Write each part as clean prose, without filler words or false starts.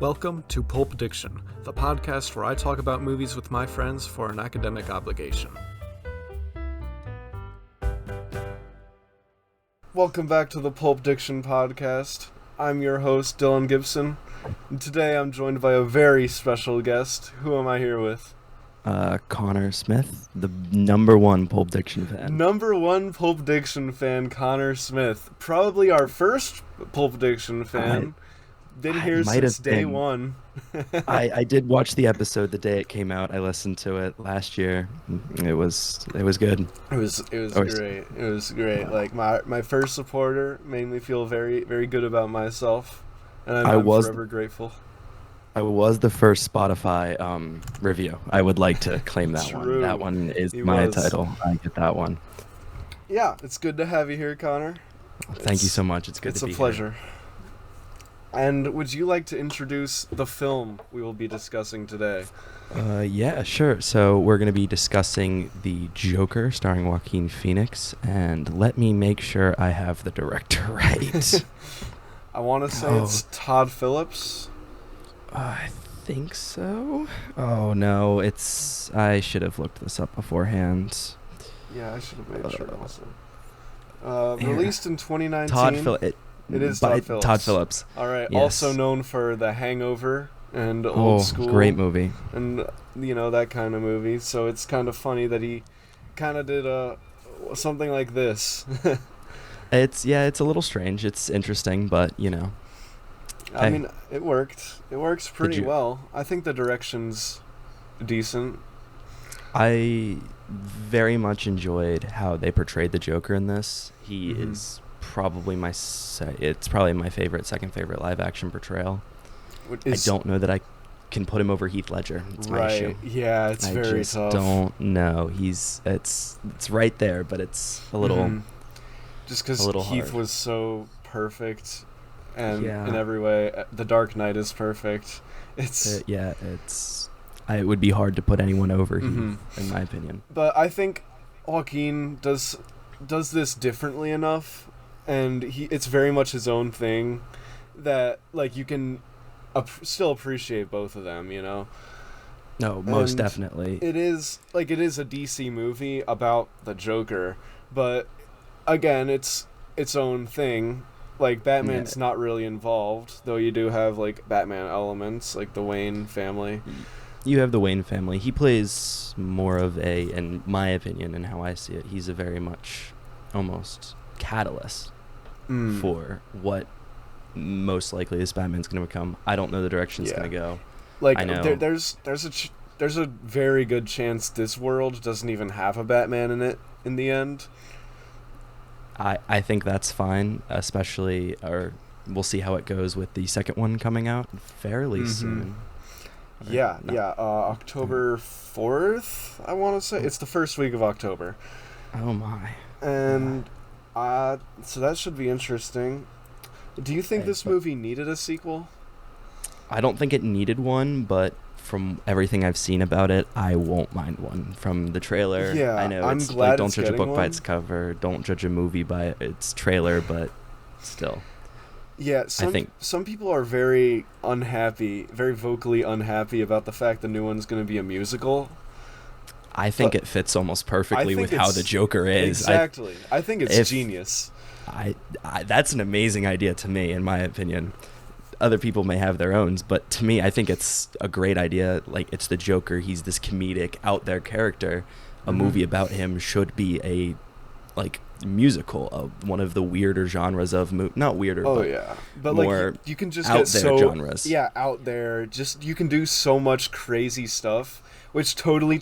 Welcome to Pulp Diction, the podcast where I talk about movies with my friends for an academic obligation. Welcome back to the Pulp Diction podcast. I'm your host, Dylan Gibson, and today I'm joined by a very special guest. Who am I here with? Connor Smith, the number one Pulp Diction fan. Number one Pulp Diction fan, Connor Smith. Probably our first Pulp Diction fan. Been here since day one. I did watch the episode the day it came out. I listened to it last year. It was good. It was great. It was great. Like my first supporter made me feel very, very good about myself, and I'm forever grateful. I was the first Spotify review. I would like to claim that one. That one is my title. I get that one. Yeah, it's good to have you here, Connor. Thank you so much. It's good to be here. It's a pleasure. And would you like to introduce the film we will be discussing today? Yeah, sure. So we're going to be discussing The Joker, starring Joaquin Phoenix. And let me make sure I have the director right. I want to say it's Todd Phillips. I think so. Oh, no. I should have looked this up beforehand. Yeah, I should have made sure also. Released in 2019. Todd Phillips. It is Todd Phillips. Todd Phillips. All right. Yes. Also known for The Hangover and Old School. Great movie. And, that kind of movie. So it's kind of funny that he kind of did something like this. It's a little strange. It's interesting, but, I mean, it worked. It works pretty well. I think the direction's decent. I very much enjoyed how they portrayed the Joker in this. He is probably my second favorite live action portrayal. I don't know that I can put him over Heath Ledger. It's my issue. Yeah, it's very tough. I don't know. It's right there, but it's a little just because Heath was so perfect, and in every way, The Dark Knight is perfect. It would be hard to put anyone over Heath, in my opinion. But I think Joaquin does this differently enough, and it's very much his own thing that you can still appreciate both of them, No, most definitely. It is a DC movie about the Joker, but again, it's its own thing. Batman's not really involved, though you do have Batman elements, like the Wayne family. You have the Wayne family. He plays more of in my opinion and how I see it, he's a very much almost catalyst for what most likely this Batman's going to become. I don't know the direction it's going to go. I know. There's a very good chance this world doesn't even have a Batman in it in the end. I think that's fine, especially, or we'll see how it goes with the second one coming out fairly soon. Yeah, October 4th, I want to say. It's the first week of October. Oh my. And so that should be interesting. Do you think this movie needed a sequel? I don't think it needed one, but from everything I've seen about it, I won't mind one. From the trailer, I know I'm it's glad don't judge a book one. by its cover, don't judge a movie by its trailer, but still. Yeah, some people are very unhappy, very vocally unhappy about the fact the new one's going to be a musical. I think it fits almost perfectly with how the Joker is. Exactly. I think it's genius. That's an amazing idea to me, in my opinion. Other people may have their own, but to me, I think it's a great idea. It's the Joker. He's this comedic, out there character. A movie about him should be a musical of one of the weirder genres of not weirder, but more you can just out get there genres. Yeah, out there. Just you can do so much crazy stuff, which totally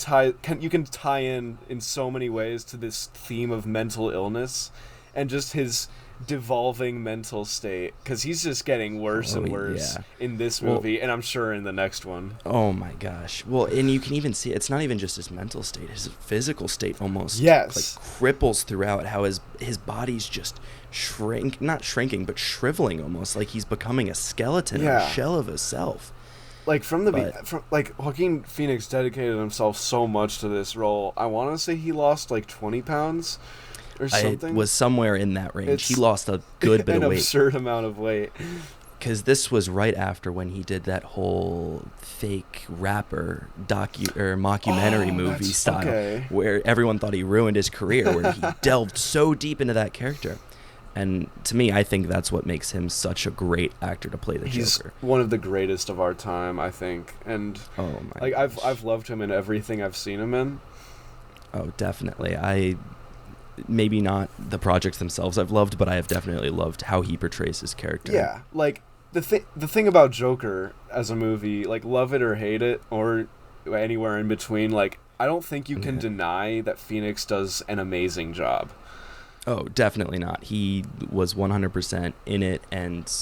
you can tie in so many ways to this theme of mental illness, and just his devolving mental state, because he's just getting worse and worse in this movie, and I'm sure in the next one. Oh my gosh. Well, and you can even see it's not even just his mental state, his physical state almost cripples throughout, how his body's just not shrinking, but shriveling almost, like he's becoming a skeleton, a shell of himself. Joaquin Phoenix dedicated himself so much to this role. I want to say he lost 20 pounds or something. It was somewhere in that range. He lost a good bit of weight. An absurd amount of weight. because this was right after when he did that whole fake rapper mockumentary movie style, where everyone thought he ruined his career, where he delved so deep into that character. And to me, I think that's what makes him such a great actor to play the Joker. He's one of the greatest of our time, I think. And I've loved him in everything I've seen him in. Oh, definitely. Maybe not the projects themselves I've loved, but I have definitely loved how he portrays his character. Yeah, like the thing about Joker as a movie, like love it or hate it or anywhere in between, like I don't think you can deny that Phoenix does an amazing job. Oh, definitely not. He was 100% in it, and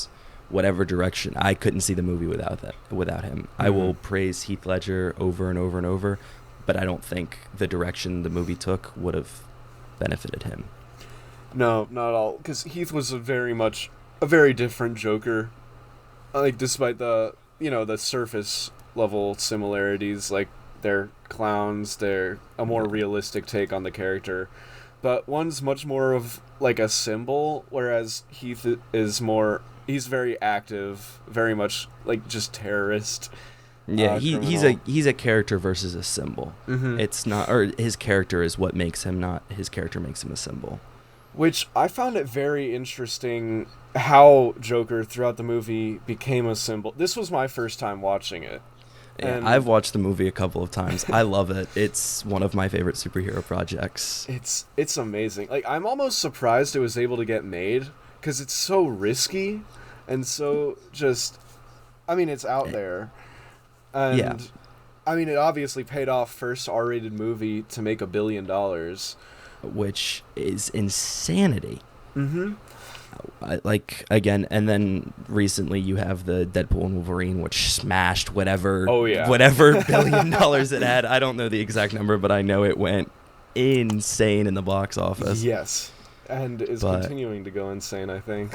whatever direction, I couldn't see the movie without him. I will praise Heath Ledger over and over and over, but I don't think the direction the movie took would have benefited him. No, not at all. Because Heath was a very different Joker. Like, despite the surface level similarities, like they're clowns, they're a more realistic take on the character. But one's much more of like a symbol, whereas Heath he's very active, very much like just terrorist. Yeah, he's a character versus a symbol. Mm-hmm. It's not, or his character is what makes him not. His character makes him a symbol. Which I found it very interesting how Joker throughout the movie became a symbol. This was my first time watching it. Yeah, I've watched the movie a couple of times. I love it. It's one of my favorite superhero projects. It's amazing. Like, I'm almost surprised it was able to get made because it's so risky and so just. I mean, it's out there. And, yeah. I mean, it obviously paid off first R-rated movie to make $1 billion. Which is insanity. Mm-hmm. Again, and then recently you have the Deadpool and Wolverine, which smashed whatever $1 billion it had. I don't know the exact number, but I know it went insane in the box office. Yes, and is continuing to go insane, I think.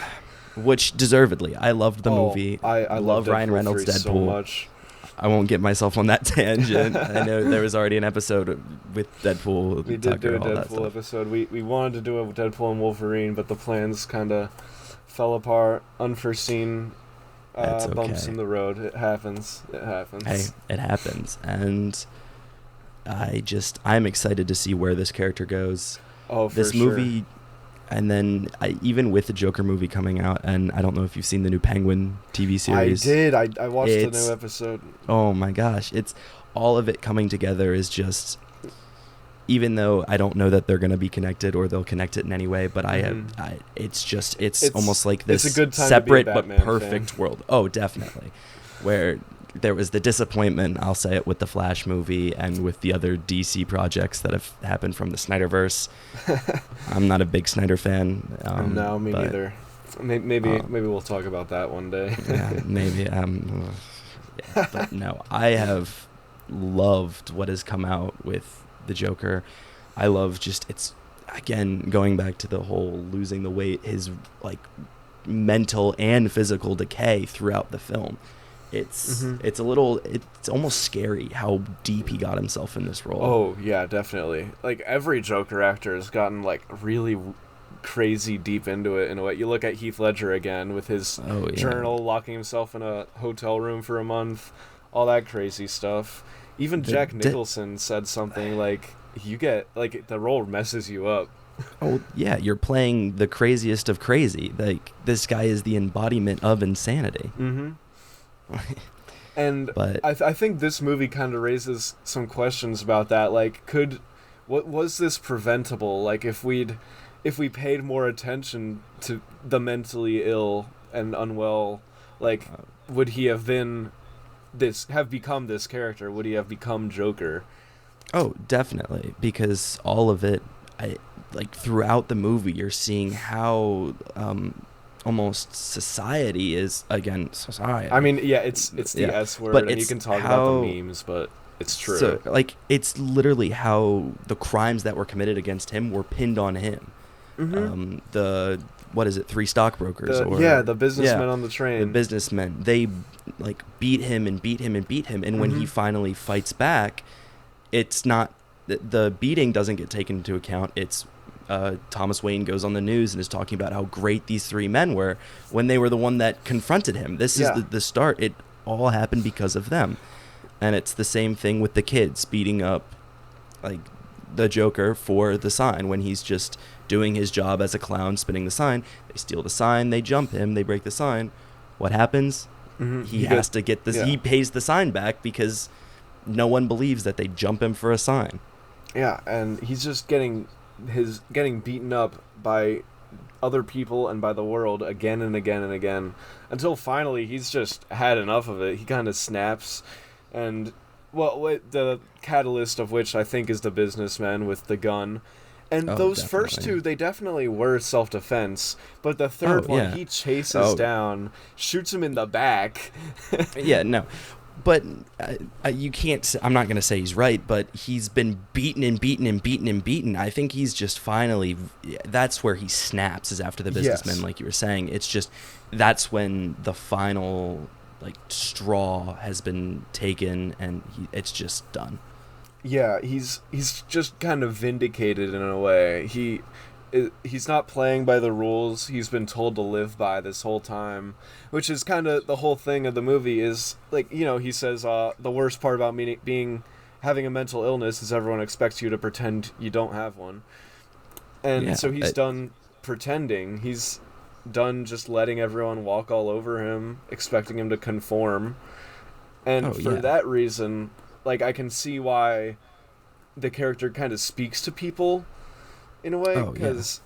Which deservedly. I loved the movie. I love Ryan Reynolds' Deadpool so much. I won't get myself on that tangent. I know there was already an episode with Deadpool. We did do a Deadpool episode. We wanted to do a Deadpool and Wolverine, but the plans kind of fell apart. Unforeseen bumps in the road. It happens. Hey, it happens. And I'm excited to see where this character goes. Oh, for this movie. And then even with the Joker movie coming out, and I don't know if you've seen the new Penguin TV series. I did. I watched the new episode. Oh my gosh. It's all of it coming together is just, even though I don't know that they're going to be connected or they'll connect it in any way, but it's almost like this separate but perfect world. Oh, definitely. Where there was the disappointment, I'll say it, with the Flash movie and with the other DC projects that have happened from the Snyderverse. I'm not a big Snyder fan. No, me neither. Maybe we'll talk about that one day. Yeah, maybe. But no, I have loved what has come out with the Joker. I love it's, again, going back to the whole losing the weight, his like mental and physical decay throughout the film. It's almost scary how deep he got himself in this role. Oh, yeah, definitely. Like, every Joker actor has gotten, like, really crazy deep into it in a way. You look at Heath Ledger again with his journal, locking himself in a hotel room for a month, all that crazy stuff. Even Jack Nicholson said something like, you get, like, the role messes you up. Oh, yeah, you're playing the craziest of crazy. Like, this guy is the embodiment of insanity. Mm-hmm. And I think this movie kind of raises some questions about that. Like, what was this preventable? Like, if we paid more attention to the mentally ill and unwell, like, would he have become this character? Would he have become Joker? Oh, definitely, because all of it, throughout the movie, you're seeing how almost society is, again, society. I mean, yeah, it's the S word, but and you can talk about the memes, but it's true. So, like, it's literally how the crimes that were committed against him were pinned on him. Mm-hmm. What is it, 3 stockbrokers? The businessmen on the train. The businessmen. They, like, beat him and beat him and beat him, and when he finally fights back, it's not, the beating doesn't get taken into account. It's Thomas Wayne goes on the news and is talking about how great these three men were when they were the one that confronted him. This is Yeah. the start. It all happened because of them. And it's the same thing with the kids beating up like the Joker for the sign when he's just doing his job as a clown, spinning the sign. They steal the sign, they jump him, they break the sign. What happens? He has to get this. Yeah. He pays the sign back because no one believes that they jump him for a sign. Yeah, and he's just getting beaten up by other people and by the world again and again and again until finally he's just had enough of it. He kind of snaps, and the catalyst of which I think is the businessman with the gun. And those first two, they definitely were self-defense, but the third one, he chases down, shoots him in the back. Yeah, no. But you can't. I'm not going to say he's right, but he's been beaten and beaten and beaten and beaten. I think he's just finally. That's where he snaps, is after the businessman, like you were saying. It's just that's when the final straw has been taken, and it's just done. Yeah, he's just kind of vindicated in a way. He's not playing by the rules he's been told to live by this whole time, which is kind of the whole thing of the movie. Is he says the worst part about having a mental illness is everyone expects you to pretend you don't have one, and so he's done pretending. He's done just letting everyone walk all over him, expecting him to conform, and for that reason, I can see why the character kind of speaks to people in a way, because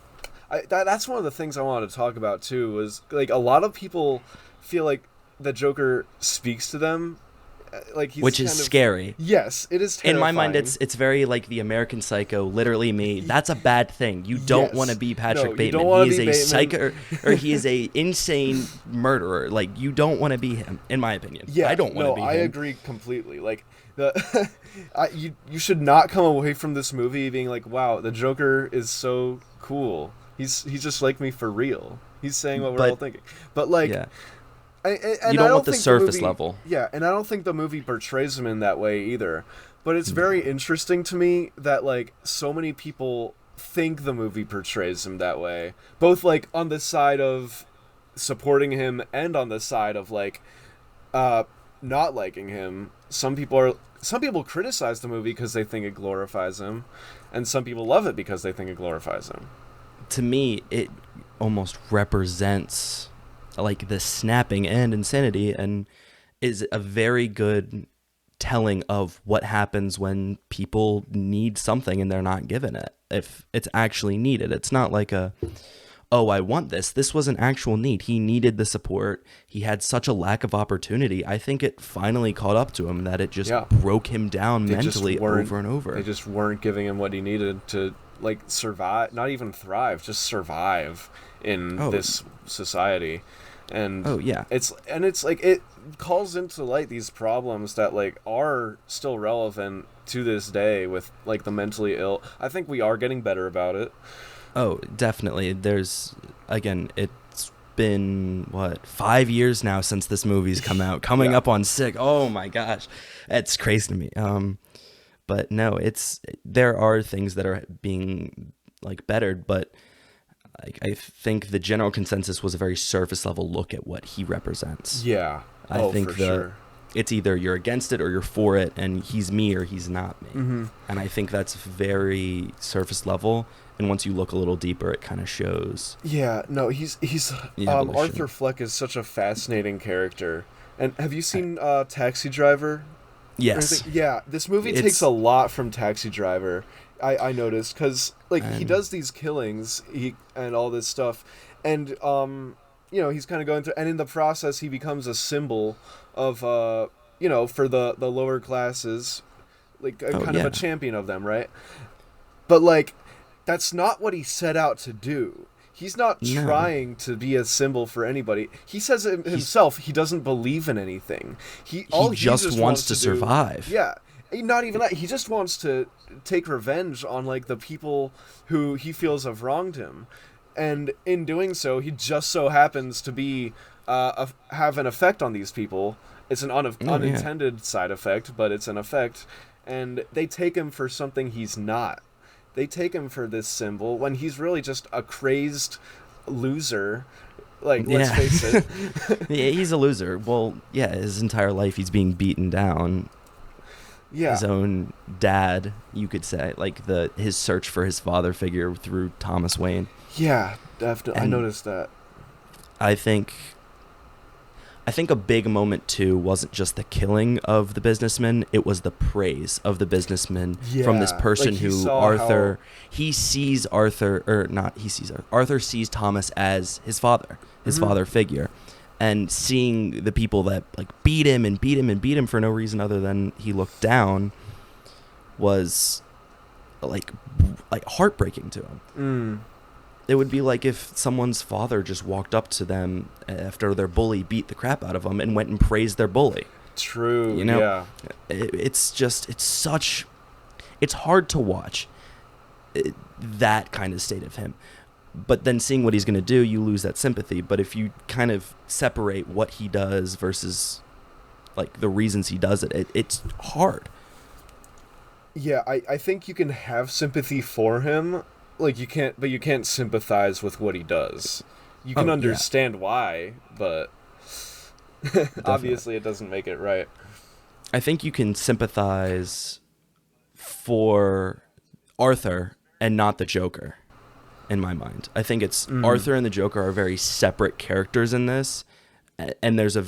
that's one of the things I wanted to talk about too. Was a lot of people feel like the Joker speaks to them, he's which is scary. Yes, it is terrifying. In my mind, it's very like the American Psycho, literally made. That's a bad thing. You don't want to be Patrick Bateman. He is a psycho, or he is a insane murderer. You don't want to be him, in my opinion. Yeah, I don't want to be him. I agree completely. You should not come away from this movie being like, wow, the Joker is so cool. He's just like me for real. He's saying what we're all thinking. But you don't want the surface level. Yeah, and I don't think the movie portrays him in that way either. But it's very interesting to me that so many people think the movie portrays him that way, both on the side of supporting him and on the side of not liking him. Some people criticize the movie because they think it glorifies him, and some people love it because they think it glorifies him. To me, it almost represents the snapping and insanity, and is a very good telling of what happens when people need something and they're not given it. If it's actually needed, it's not I want this. This was an actual need. He needed the support. He had such a lack of opportunity. I think it finally caught up to him that it just broke him down mentally over and over. They just weren't giving him what he needed to survive, not even thrive, just survive in this society. And it calls into light these problems that are still relevant to this day with the mentally ill. I think we are getting better about it. Oh, definitely. It's been 5 years now since this movie's come out, coming up on 6. Oh my gosh, it's crazy to me. But no, there are things that are being bettered, but I think the general consensus was a very surface level look at what he represents. Yeah, I think for sure. It's either you're against it or you're for it, and he's me or he's not me. Mm-hmm. And I think that's very surface level. And once you look a little deeper, it kind of shows. Yeah, no, he's Arthur Fleck is such a fascinating character. And have you seen Taxi Driver? Yes. Yeah, this movie takes a lot from Taxi Driver. I noticed because he does these killings and all this stuff, and he's kind of going through, and in the process he becomes a symbol of for the lower classes, kind of a champion of them, right? But that's not what he set out to do. He's not trying to be a symbol for anybody. He says it himself. He doesn't believe in anything. He just wants to survive. Yeah. Not even that. He just wants to take revenge on the people who he feels have wronged him, and in doing so, he just so happens to be have an effect on these people. It's an unintended side effect, but it's an effect, and they take him for something he's not. they take him for this symbol when he's really just a crazed loser. Like, let's face it. Yeah, he's a loser. Well, yeah, his entire life he's being beaten down. Yeah. His own dad, you could say, like his search for his father figure through Thomas Wayne. Yeah, definitely. I noticed that. I think a big moment too wasn't just the killing of the businessman, it was the praise of the businessman from this person who Arthur sees Thomas as his father, father figure. And seeing the people that like beat him for no reason other than he looked down was like heartbreaking to him. It would be like if someone's father just walked up to them after their bully beat the crap out of them and went and praised their bully. True. You know? Yeah. It's hard to watch that kind of state of him. But then seeing what he's going to do, you lose that sympathy. But if you kind of separate what he does versus like the reasons he does it, it's hard. Yeah, I think you can have sympathy for him. Like, you can't sympathize with what he does. You can understand why, but obviously it doesn't make it right. I think you can sympathize for Arthur and not the Joker, in my mind. I think it's Arthur and the Joker are very separate characters in this, and there's a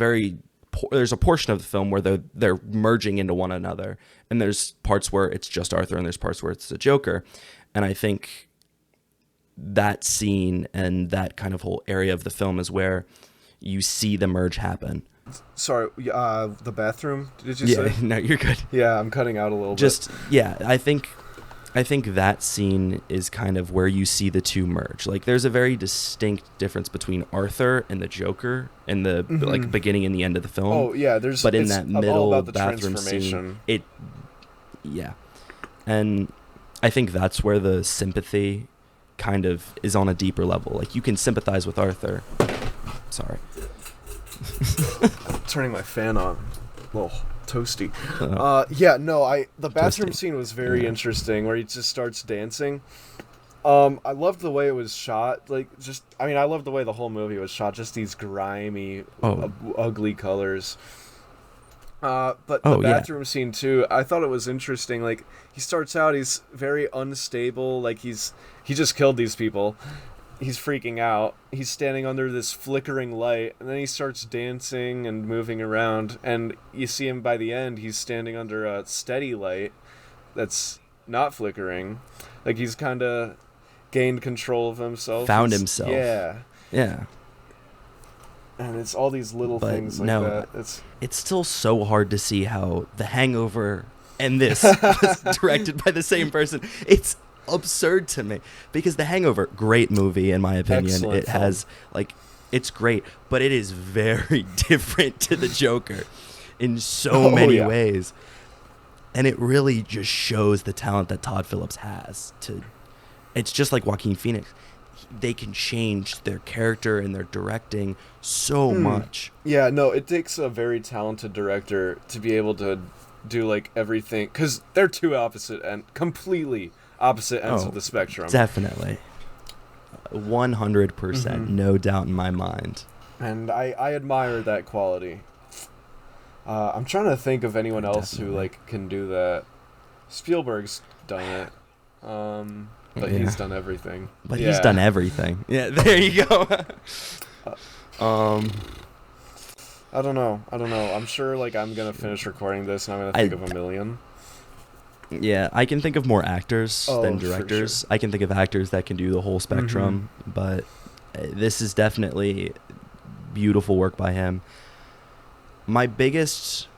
portion of the film where they're merging into one another, and there's parts where it's just Arthur and there's parts where it's the Joker, and I think that scene and that kind of whole area of the film is where you see the merge happen. Sorry, the bathroom, did you say? Yeah, no, you're good. Yeah, I'm cutting out a little bit. Yeah, I think that scene is kind of where you see the two merge. Like, there's a very distinct difference between Arthur and the Joker in the like beginning and the end of the film. Oh yeah, but in that middle bathroom scene, and I think that's where the sympathy kind of is on a deeper level. Like, you can sympathize with Arthur. Sorry. Turning my fan on. A little toasty. The bathroom Toasty. Scene was very interesting, where he just starts dancing. I loved the way it was shot. I loved the way the whole movie was shot. Just these grimy, ugly colors. But the bathroom scene too, I thought it was interesting. Like, he starts out, he's very unstable. Like, he just killed these people. He's freaking out. He's standing under this flickering light, and then he starts dancing and moving around. And you see him by the end, he's standing under a steady light that's not flickering. Like, he's kind of gained control of himself. Found himself. Yeah. Yeah. And it's all these little things like that. It's still so hard to see how The Hangover and this was directed by the same person. It's absurd to me, because The Hangover, great movie in my opinion. Excellent it film. has it's great, but it is very different to the Joker in so many ways, and it really just shows the talent that Todd Phillips has. It's just like Joaquin Phoenix. They can change their character and their directing so much. Yeah, no, it takes a very talented director to be able to do like everything, because they're completely opposite ends of the spectrum. Definitely. 100%, no doubt in my mind. And I admire that quality. I'm trying to think of anyone else who like can do that. Spielberg's done it. But he's done everything. But he's done everything. Yeah, there you go. I don't know. I'm sure like I'm going to finish recording this and I'm going to think of a million. Yeah, I can think of more actors than directors. Sure. I can think of actors that can do the whole spectrum, but this is definitely beautiful work by him. My biggest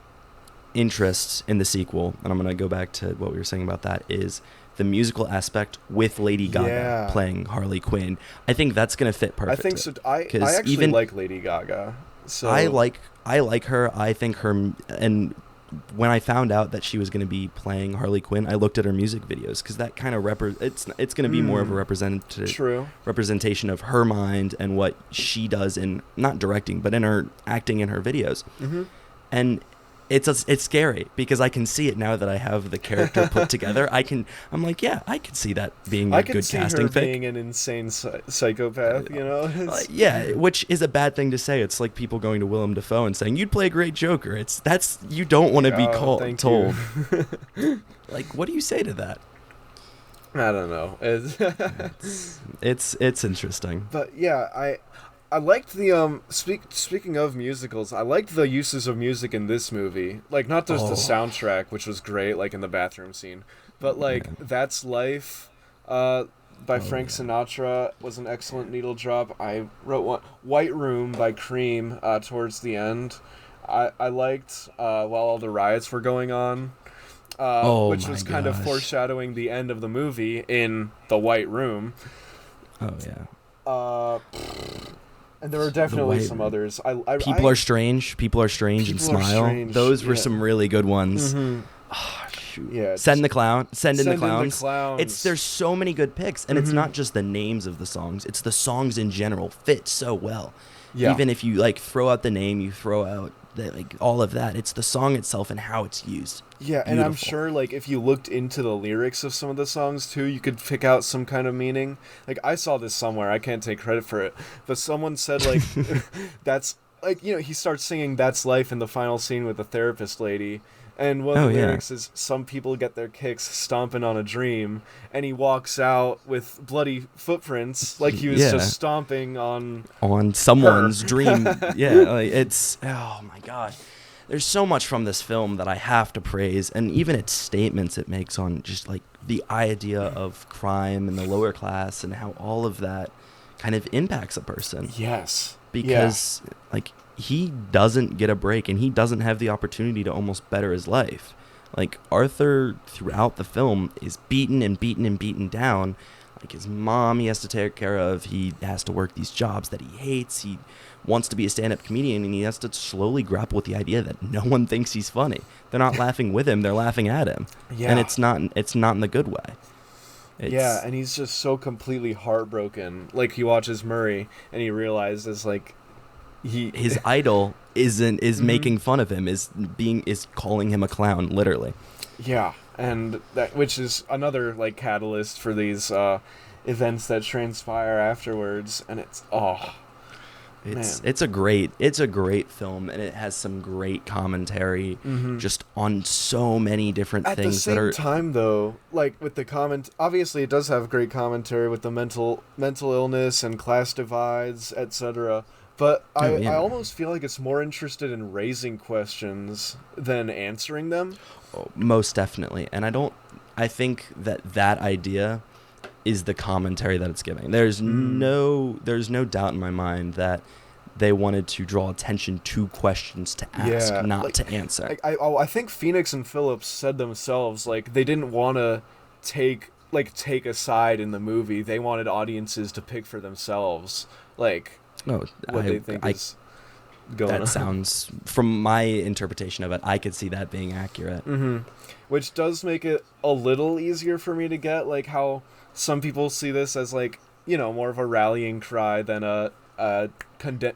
interest in the sequel, and I'm going to go back to what we were saying about that, is the musical aspect with Lady Gaga playing Harley Quinn. I think that's going to fit perfectly. I think so. I actually like Lady Gaga. So I like her. I think her, and when I found out that she was going to be playing Harley Quinn, I looked at her music videos, because that kind of it's going to be more of a representation of her mind and what she does in not directing, but in her acting in her videos. And it's scary because I can see it now that I have the character put together. I'm like, yeah, I could see that being a I good could see casting her pick. being an insane psychopath, you know? Yeah, which is a bad thing to say. It's like people going to Willem Dafoe and saying, "You'd play a great Joker." That's you don't want to be told. Like, what do you say to that? I don't know. It's interesting. But yeah, I liked the speaking of musicals, I liked the uses of music in this movie. Like not just the soundtrack, which was great, like in the bathroom scene, but like That's Life by Frank Sinatra was an excellent needle drop. I wrote one, White Room by Cream towards the end. I liked While All the Riots Were Going On. Which was kind of foreshadowing the end of the movie in the White Room. Oh yeah. And there were definitely some others. People Are Strange. People Are Strange and Smile. Strange. Those were some really good ones. Mm-hmm. Oh, shoot. Yeah. Send in the Clowns. There's so many good picks, and it's not just the names of the songs. It's the songs in general fit so well. Yeah. Even if you like throw out the name, you throw out like all of that. It's the song itself and how it's used. Yeah, and I'm sure like if you looked into the lyrics of some of the songs too, you could pick out some kind of meaning. Like I saw this somewhere, I can't take credit for it, but someone said like that's like, you know, he starts singing That's Life in the final scene with the therapist lady. And one of the lyrics is, some people get their kicks stomping on a dream, and he walks out with bloody footprints like he was just stomping on someone's dream. Yeah, like it's, oh my gosh. There's so much from this film that I have to praise, and even its statements it makes on just like the idea of crime and the lower class and how all of that kind of impacts a person. Yes. Because like he doesn't get a break, and he doesn't have the opportunity to almost better his life. Like Arthur throughout the film is beaten and beaten and beaten down. Like his mom he has to take care of. He has to work these jobs that he hates. He wants to be a stand-up comedian, and he has to slowly grapple with the idea that no one thinks he's funny. They're not laughing with him, they're laughing at him. Yeah. And it's not in the good way. And he's just so completely heartbroken. Like he watches Murray and he realizes like his idol is making fun of him, is calling him a clown, literally. Yeah, and that, which is another like catalyst for these events that transpire afterwards, and it's a great film, and it has some great commentary just on so many different things that are. At the same time, though, like with the obviously it does have great commentary with the mental illness and class divides, etc. But I almost feel like it's more interested in raising questions than answering them. Oh, most definitely. And I think that idea is the commentary that it's giving. There's no doubt in my mind that they wanted to draw attention to questions to ask, not to answer. I think Phoenix and Phillips said themselves, like, they didn't want to take a side in the movie. They wanted audiences to pick for themselves, like, what they think is going on. That sounds, from my interpretation of it, I could see that being accurate. Mm-hmm. Which does make it a little easier for me to get, like, how some people see this as, like, you know, more of a rallying cry than a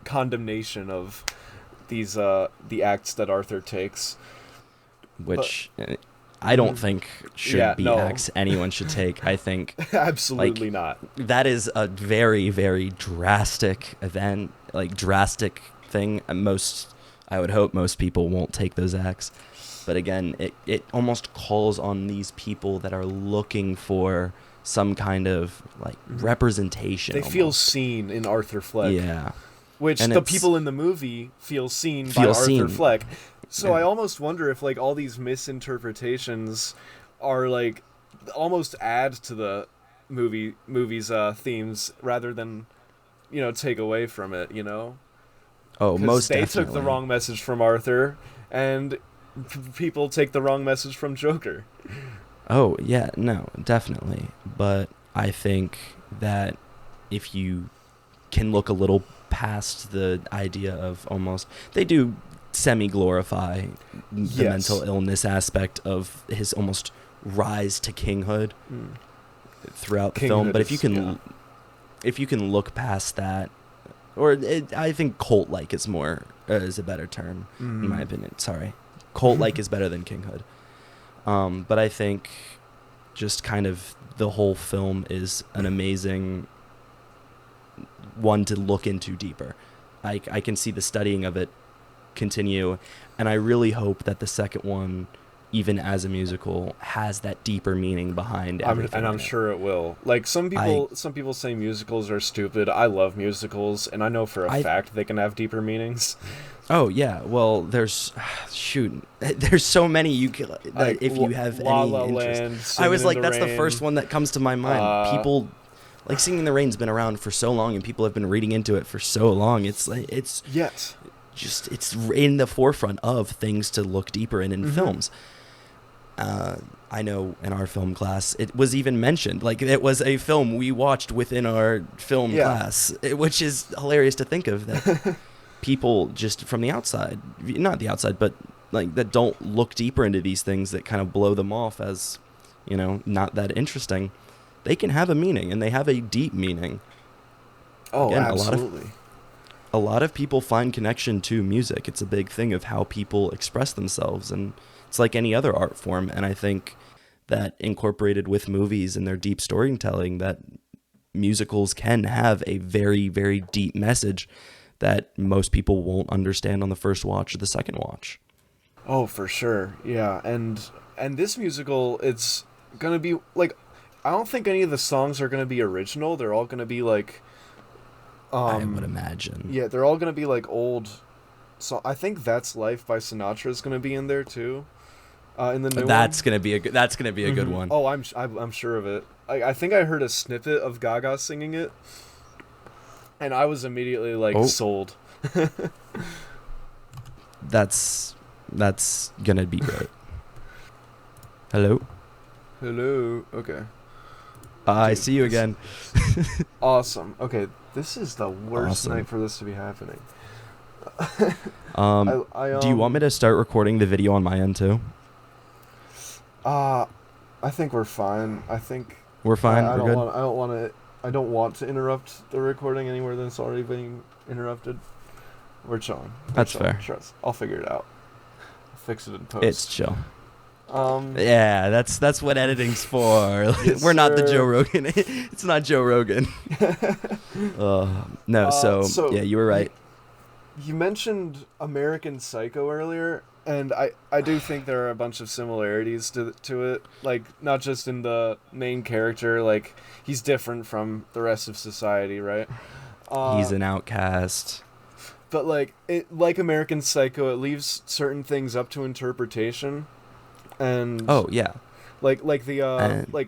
condemnation of these the acts that Arthur takes. Which I don't think should be acts anyone should take. I think absolutely not. That is a very, very drastic event, like drastic thing. I would hope most people won't take those acts. But again, it almost calls on these people that are looking for some kind of like representation. They feel seen in Arthur Fleck. Yeah. Which the people in the movie feel seen by Arthur Fleck. So I almost wonder if like all these misinterpretations are like almost add to the movie's themes rather than, you know, take away from it, you know? Oh, most definitely. They took the wrong message from Arthur, and people take the wrong message from Joker. Oh, yeah, no, definitely. But I think that if you can look a little past the idea of almost... They do semi-glorify the mental illness aspect of his almost rise to kinghood throughout the film. But if you can look past that, I think cult-like is a better term, in my opinion. Sorry. Cult-like is better than King Hood. But I think just kind of the whole film is an amazing one to look into deeper. I can see the studying of it continue, and I really hope that the second one, even as a musical, has that deeper meaning behind everything. And I'm sure it will. Like some people say musicals are stupid. I love musicals, and I know for a fact they can have deeper meanings. Oh yeah, well there's so many if you have La any La interest. Land, I was like, the that's Rain. the first one that comes to my mind. People like Singing in the Rain's been around for so long, and people have been reading into it for so long. It's like it's in the forefront of things to look deeper in films. I know in our film class it was even mentioned, like it was a film we watched within our film class, which is hilarious to think of, that people just from the outside, not the outside, but like that don't look deeper into these things, that kind of blow them off as, not that interesting. They can have a meaning, and they have a deep meaning. Oh, again, absolutely. A lot of people find connection to music. It's a big thing of how people express themselves, and it's like any other art form. And I think that incorporated with movies and their deep storytelling, that musicals can have a very, very deep message that most people won't understand on the first watch or the second watch. Oh, for sure. Yeah. And this musical, it's going to be like, I don't think any of the songs are going to be original. They're all going to be like, I would imagine. Yeah, they're all going to be like old. So I think That's Life by Sinatra is going to be in there too. In the new that's one. Gonna be a good. That's gonna be a good one. Oh, I'm sure of it. I think I heard a snippet of Gaga singing it, and I was immediately like sold. That's gonna be great. Hello. Okay. I see you again. Awesome. Okay, this is the worst night for this to be happening. Do you want me to start recording the video on my end too? I think we're fine. I think we're fine. I don't want to interrupt the recording any more than it's already being interrupted. We're chilling. That's fair. Trust. I'll figure it out. I'll fix it in post. It's chill. Yeah, that's what editing's for. Yes, we're not the Joe Rogan. It's not Joe Rogan. No, so yeah, you were right. You mentioned American Psycho earlier, and I do think there are a bunch of similarities to it. Like, not just in the main character, like, he's different from the rest of society, right? He's an outcast. But, like American Psycho, it leaves certain things up to interpretation. And oh, yeah. Like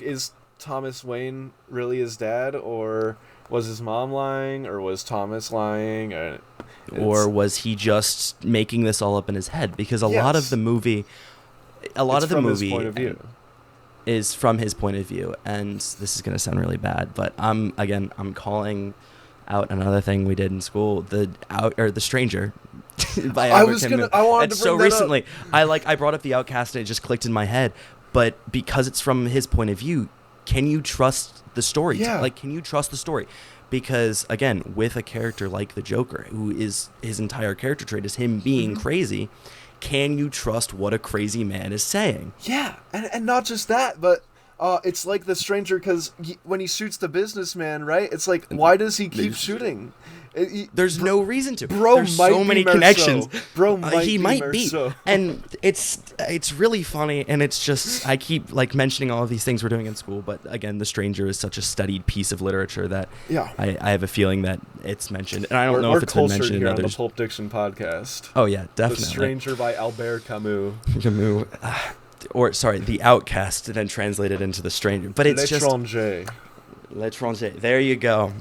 is Thomas Wayne really his dad, or was his mom lying, or was Thomas lying, or was he just making this all up in his head? Because a lot of the movie his point of view. Is from his point of view, and this is going to sound really bad, but I'm calling out another thing we did in school, the Stranger. By Albert Camus. I wanted to bring so that recently up. I brought up The Outcast and it just clicked in my head, but because it's from his point of view, can you trust the story? Yeah. Can you trust the story? Because again, with a character like the Joker, who is his entire character trait is him being crazy, can you trust what a crazy man is saying? Yeah, and not just that, but it's like The Stranger, because when he shoots the businessman, right? It's like, why does he keep shooting? There's no reason to. Bro, there's might so many be connections. Bro, he might be, Merceau. And it's really funny, and it's just I keep mentioning all of these things we're doing in school, but again, The Stranger is such a studied piece of literature that I have a feeling that it's mentioned, and I don't know if it's been mentioned here in on others. the Pulp Diction podcast. Oh yeah, definitely. The Stranger by Albert Camus. Or sorry, The Outcast, and then translated into The Stranger, but it's L'étranger. There you go.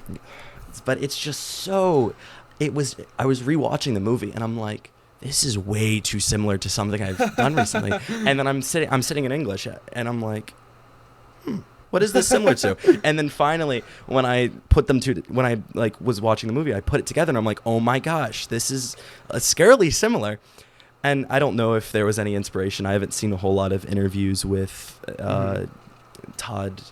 But it's just so. I was rewatching the movie, and I'm like, this is way too similar to something I've done recently. And then I'm sitting in English, and I'm like, what is this similar to? And then finally, when I was watching the movie, I put it together, and I'm like, oh my gosh, this is scarily similar. And I don't know if there was any inspiration. I haven't seen a whole lot of interviews with Todd.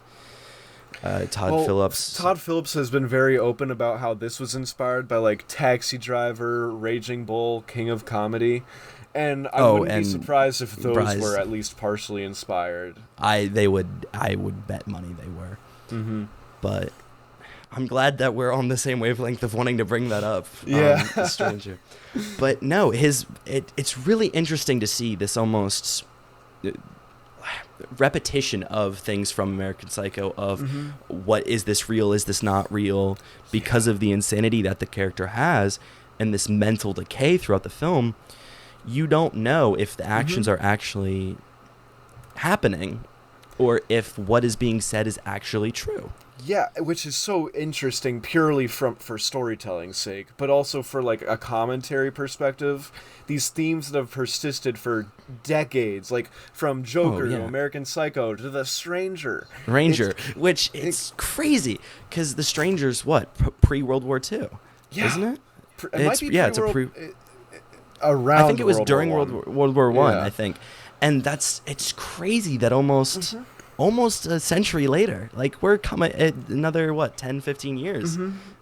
Todd Phillips. Todd Phillips has been very open about how this was inspired by like Taxi Driver, Raging Bull, King of Comedy, and I wouldn't be surprised if those were at least partially inspired. I would bet money they were. Mm-hmm. But I'm glad that we're on the same wavelength of wanting to bring that up. Yeah. The Stranger. But no, it's really interesting to see this almost repetition of things from American Psycho of what is this real, is this not real, because of the insanity that the character has and this mental decay throughout the film. You don't know if the actions are actually happening or if what is being said is actually true. Yeah, which is so interesting purely for storytelling's sake, but also for like a commentary perspective. These themes that have persisted for decades, like from Joker to American Psycho to The Stranger. Which it's crazy because The Stranger's what, pre-World War II, isn't it? It's around. I think it was during World War I. I think, and it's crazy that almost a century later, like we're coming another 10, 15 years.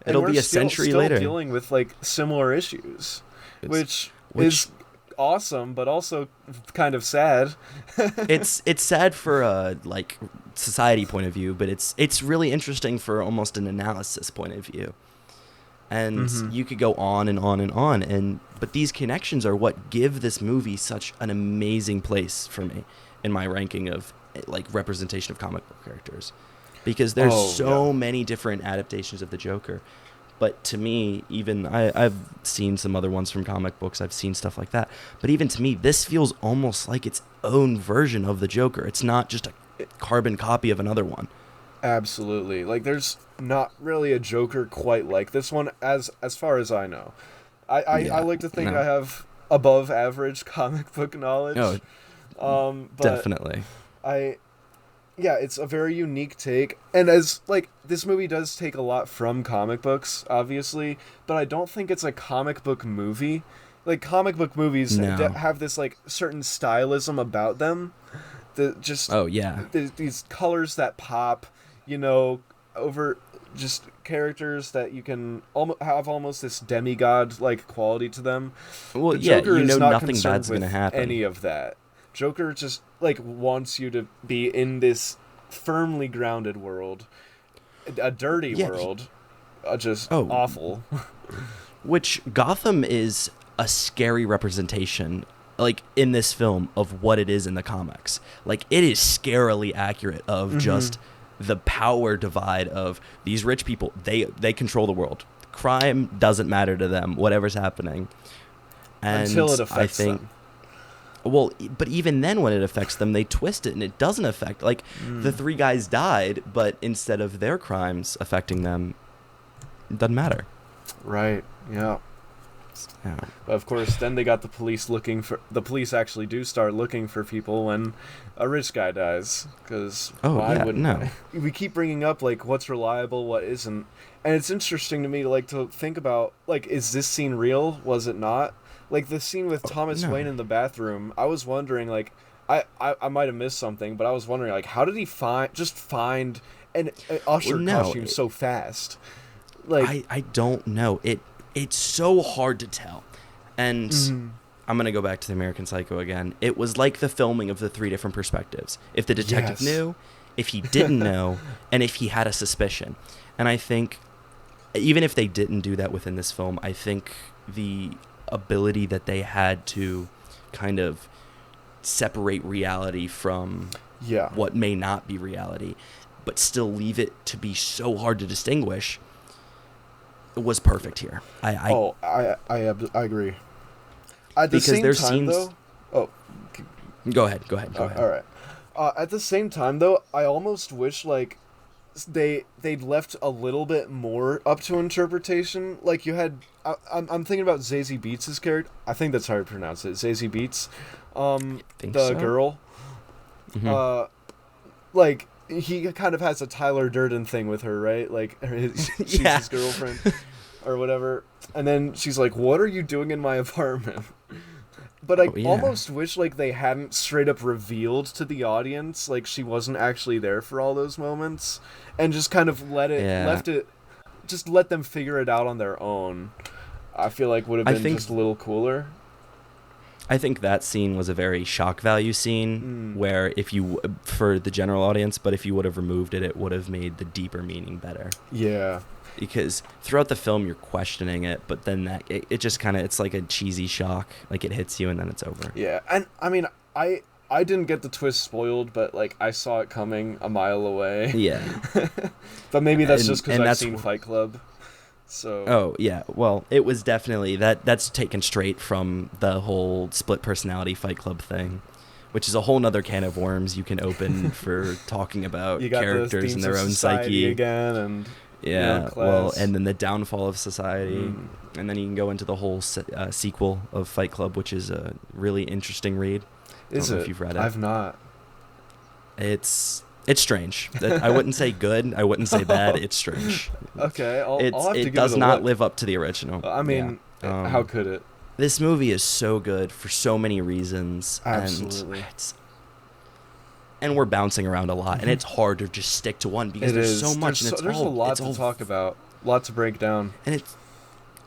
It'll be a century later, dealing with like similar issues, which is awesome, but also kind of sad. it's sad for a like society point of view, but it's really interesting for almost an analysis point of view. And you could go on and on and on, but these connections are what give this movie such an amazing place for me in my ranking of like representation of comic book characters, because there's so many different adaptations of the Joker. But to me, even I've seen some other ones from comic books, I've seen stuff like that, but even to me, this feels almost like its own version of the Joker. It's not just a carbon copy of another one. Absolutely. Like there's not really a Joker quite like this one as far as I know. I like to think I have above average comic book knowledge. But definitely. It's a very unique take, and as like this movie does take a lot from comic books, obviously, but I don't think it's a comic book movie. Like comic book movies have this like certain stylism about them, these colors that pop, over just characters that you can have almost this demigod like quality to them. Well, the Joker is not nothing bad's with gonna happen. Any of that. Joker just like wants you to be in this firmly grounded world, a dirty world, just awful. Which Gotham is a scary representation, like in this film, of what it is in the comics. Like it is scarily accurate of just the power divide of these rich people. They control the world. Crime doesn't matter to them. Whatever's happening, and until it affects them. Well, but even then when it affects them, they twist it and it doesn't affect. Like, the three guys died, but instead of their crimes affecting them, it doesn't matter. Right, yeah. But of course, then they got the police the police actually do start looking for people when a rich guy dies. Because why wouldn't we keep bringing up, like, what's reliable, what isn't. And it's interesting to me, like, to think about, like, is this scene real? Was it not? Like, the scene with Thomas Wayne in the bathroom, I was wondering, like, I might have missed something, but I was wondering, like, how did he find an usher costume so fast? Like, I don't know. It's so hard to tell. And I'm going to go back to the American Psycho again. It was like the filming of the three different perspectives. If the detective knew, if he didn't know, and if he had a suspicion. And I think, even if they didn't do that within this film, I think the ability that they had to kind of separate reality from what may not be reality, but still leave it to be so hard to distinguish, was perfect here. I agree. At the same time, though... Go ahead. All right. At the same time, though, I almost wish, like, they'd left a little bit more up to interpretation. Like, you had... I'm thinking about Zazie Beetz' character. I think that's how you pronounce it. Zazie Beetz. Girl. Mm-hmm. Like, he kind of has a Tyler Durden thing with her, right? Like, she's his girlfriend or whatever. And then she's like, "What are you doing in my apartment?" But I Oh, yeah. almost wish like they hadn't straight up revealed to the audience like she wasn't actually there for all those moments, and just kind of Yeah. just let them figure it out on their own. I feel like would have I been think just a little cooler. I think that scene was a very shock value scene where if you for the general audience, but if you would have removed it, it would have made the deeper meaning better. Yeah. Because throughout the film you're questioning it, but then it just kind of, it's like a cheesy shock, like it hits you and then it's over. Yeah, and I mean, I didn't get the twist spoiled, but like I saw it coming a mile away. Yeah. But maybe that's just because And I've that's seen Fight Club. So. Oh yeah, well, it was definitely that's taken straight from the whole split personality Fight Club thing, which is a whole nother can of worms you can open for talking about You got characters and their own psyche again, and yeah, class. well, and then the downfall of society, and then you can go into the whole sequel of Fight Club, which is a really interesting read. I don't know if you've read it. I've not. It's strange. I wouldn't say good. I wouldn't say bad. It's strange. Okay, I'll have to give it does it a not look. live up to the original. I mean, how could it? This movie is so good for so many reasons. Absolutely. And we're bouncing around a lot, and it's hard to just stick to one because there's so much, and there's a lot to talk about, a lot to break down, and it's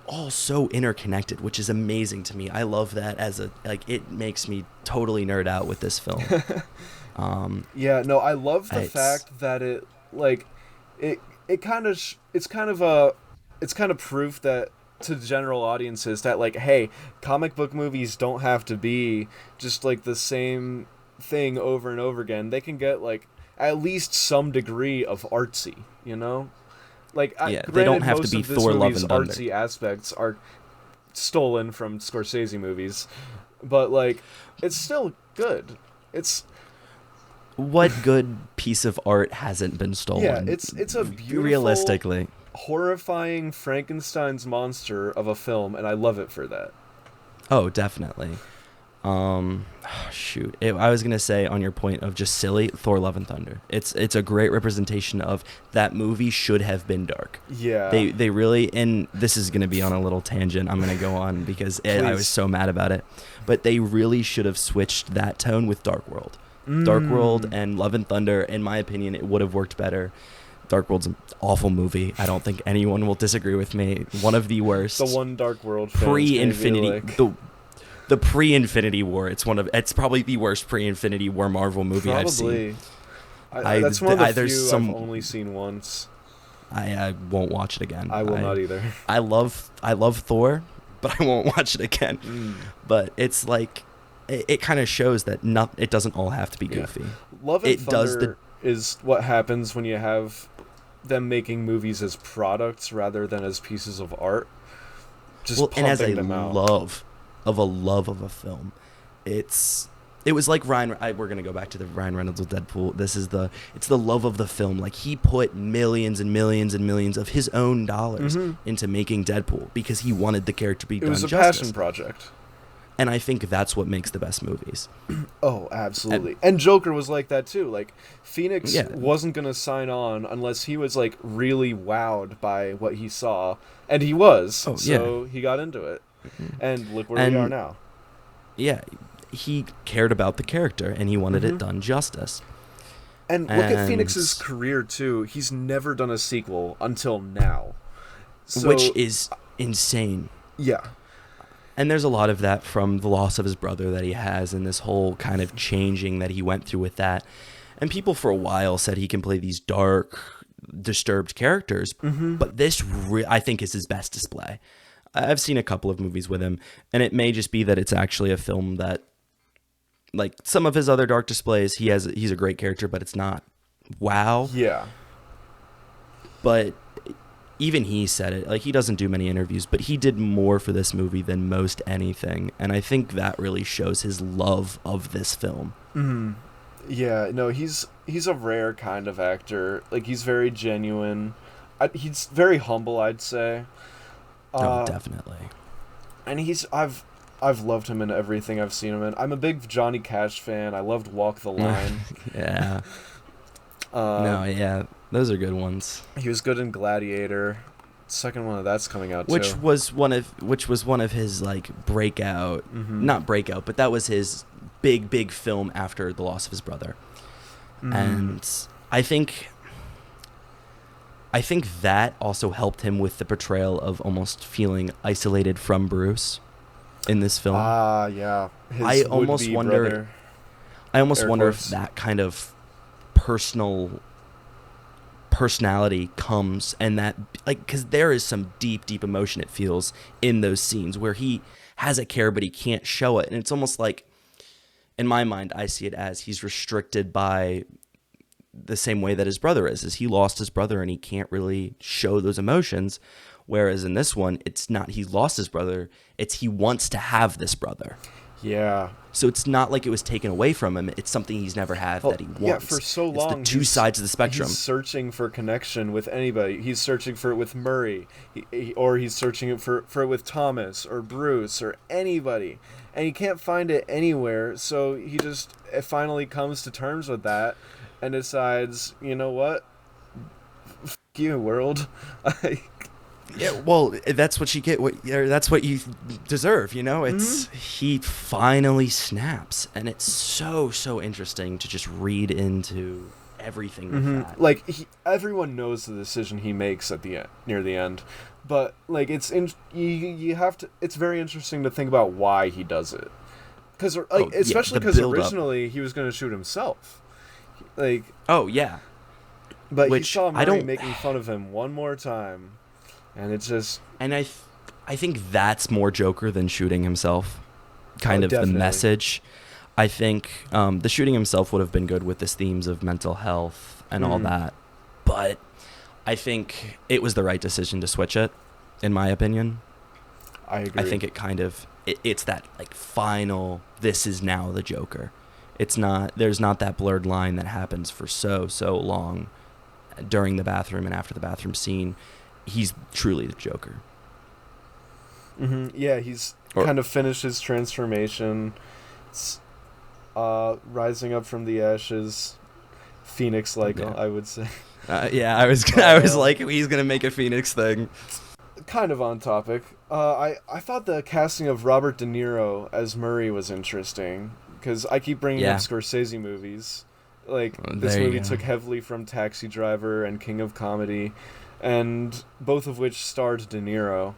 all so interconnected, which is amazing to me. I love that it makes me totally nerd out with this film. Yeah, no, I love the fact that it's kind of proof that to general audiences that like, hey, comic book movies don't have to be just like the same thing over and over again. They can get like at least some degree of artsy, you know? Like, they don't have to be Thor: Love and Thunder. Artsy aspects are stolen from Scorsese movies, but like, it's still good. It's what good piece of art hasn't been stolen? Yeah, it's a beautiful, realistically horrifying Frankenstein's monster of a film, and I love it for that. Oh, definitely. Shoot. I was gonna say on your point of just silly, Thor: Love and Thunder. It's a great representation of that movie should have been dark. Yeah. They really, and this is gonna be on a little tangent I'm gonna go on because I was so mad about it, but they really should have switched that tone with Dark World. Dark World and Love and Thunder, in my opinion, it would have worked better. Dark World's an awful movie. I don't think anyone will disagree with me. One of the worst. The one Dark World fans pre-Infinity like... the pre-Infinity War. It's probably the worst pre-Infinity War Marvel movie I've seen. That's one of the few I've only seen once. I won't watch it again. I will not either. I love Thor, but I won't watch it again. But it's like it kind of shows that it doesn't all have to be goofy. Yeah. Love and Thunder is what happens when you have them making movies as products rather than as pieces of art. Just pumping and as a them out. love of a film, it was like we're gonna go back to the Ryan Reynolds with Deadpool. It's the love of the film. Like, he put millions and millions and millions of his own dollars into making Deadpool because he wanted the character to be done justice. It was a passion project. And I think that's what makes the best movies. Oh, absolutely. And Joker was like that too. Like, Phoenix wasn't going to sign on unless he was like really wowed by what he saw. And he was. He got into it. And look where we are now. Yeah. He cared about the character and he wanted it done justice. And look at Phoenix's career too. He's never done a sequel until now. Which is insane. Yeah. And there's a lot of that from the loss of his brother that he has and this whole kind of changing that he went through with that. And people for a while said he can play these dark, disturbed characters, but this I think is his best display. I've seen a couple of movies with him, and it may just be that it's actually a film that, like some of his other dark displays, he's a great character, but it's not wow. Yeah. But even he said it, like, he doesn't do many interviews, but he did more for this movie than most anything, and I think that really shows his love of this film. Yeah, no, he's a rare kind of actor. Like, he's very genuine. He's very humble, I'd say. Definitely. And I've loved him in everything I've seen him in. I'm a big Johnny Cash fan. I loved Walk the Line. Yeah. Those are good ones. He was good in Gladiator. second one of that's coming out which too. was one of his like breakout, Mm-hmm. not breakout, but that was his big film after the loss of his brother. Mm. And I think that also helped him with the portrayal of almost feeling isolated from Bruce in this film. Yeah. His I almost would-be wonder brother. I almost Air wonder quotes. if that kind of personality comes, and that, like, because there is some deep emotion it feels in those scenes where he has a care but he can't show it, and it's almost like, in my mind, I see it as he's restricted by the same way that his brother is he lost his brother and he can't really show those emotions, whereas in this one it's not he lost his brother, it's he wants to have this brother. Yeah. So it's not like it was taken away from him. It's something he's never had that he wants. Yeah, for so long. It's the two sides of the spectrum. He's searching for connection with anybody. He's searching for it with Murray, or he's searching for it with Thomas or Bruce or anybody, and he can't find it anywhere. So it finally comes to terms with that, and decides, you know what, F you, world. Yeah, well, that's what you get. That's what you deserve. You know, it's he finally snaps, and it's so interesting to just read into everything with that. Like everyone knows the decision he makes at the end, near the end, but like you have to. It's very interesting to think about why he does it, because especially because originally he was going to shoot himself, like. Oh yeah. But he saw Murray making fun of him one more time. And it's just... And I think that's more Joker than shooting himself. Kind of definitely. The message. I think the shooting himself would have been good with his themes of mental health and all that. But I think it was the right decision to switch it, in my opinion. I agree. I think it kind of... It's that like final, this is now the Joker. There's not that blurred line that happens for so long during the bathroom and after the bathroom scene. He's truly the Joker. Yeah, he's kind of finished his transformation. Rising up from the ashes, Phoenix-like, I would say. I was like, he's gonna make a Phoenix thing. Kind of on topic. I thought the casting of Robert De Niro as Murray was interesting, because I keep bringing up Scorsese movies. Like, this movie took heavily from Taxi Driver and King of Comedy, and both of which starred De Niro.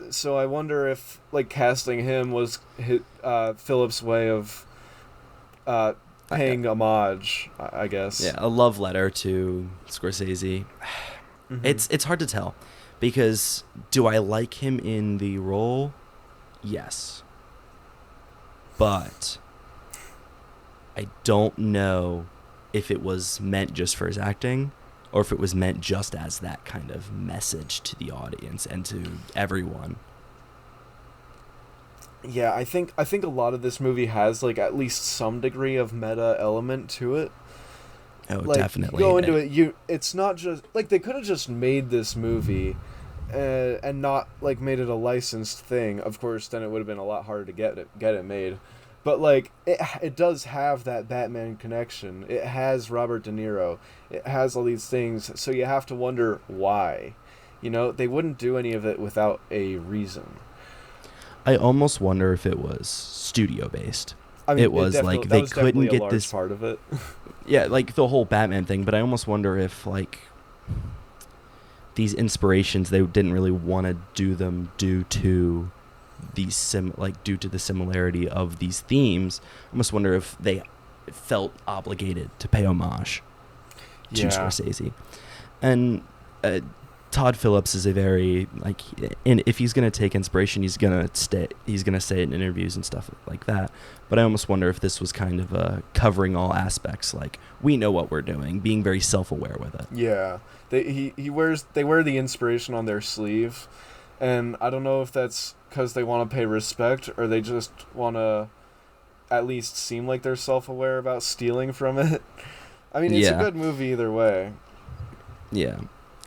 So I wonder if, like, casting him was Philip's way of paying homage, I guess. Yeah, a love letter to Scorsese. It's hard to tell, because do I like him in the role? Yes. But I don't know if it was meant just for his acting, or if it was meant just as that kind of message to the audience and to everyone. Yeah, I think a lot of this movie has, like, at least some degree of meta element to it. Oh, like, definitely. You go into it, it's not just like they could have just made this movie and not like made it a licensed thing. Of course, then it would have been a lot harder to get it made. But, like, it does have that Batman connection. It has Robert De Niro. It has all these things. So you have to wonder why. You know, they wouldn't do any of it without a reason. I almost wonder if it was studio-based. I mean, it was like they couldn't get this part of it. Yeah, like the whole Batman thing. But I almost wonder if, like, these inspirations, they didn't really want to do them due to the similarity of these themes. I almost wonder if they felt obligated to pay homage to Scorsese. And Todd Phillips is a very, like, and if he's gonna take inspiration, he's gonna say it in interviews and stuff like that. But I almost wonder if this was kind of covering all aspects, like, we know what we're doing, being very self-aware with it. Yeah, they wear the inspiration on their sleeve, and I don't know if that's because they want to pay respect, or they just want to at least seem like they're self-aware about stealing from it. I mean, it's a good movie either way. Yeah.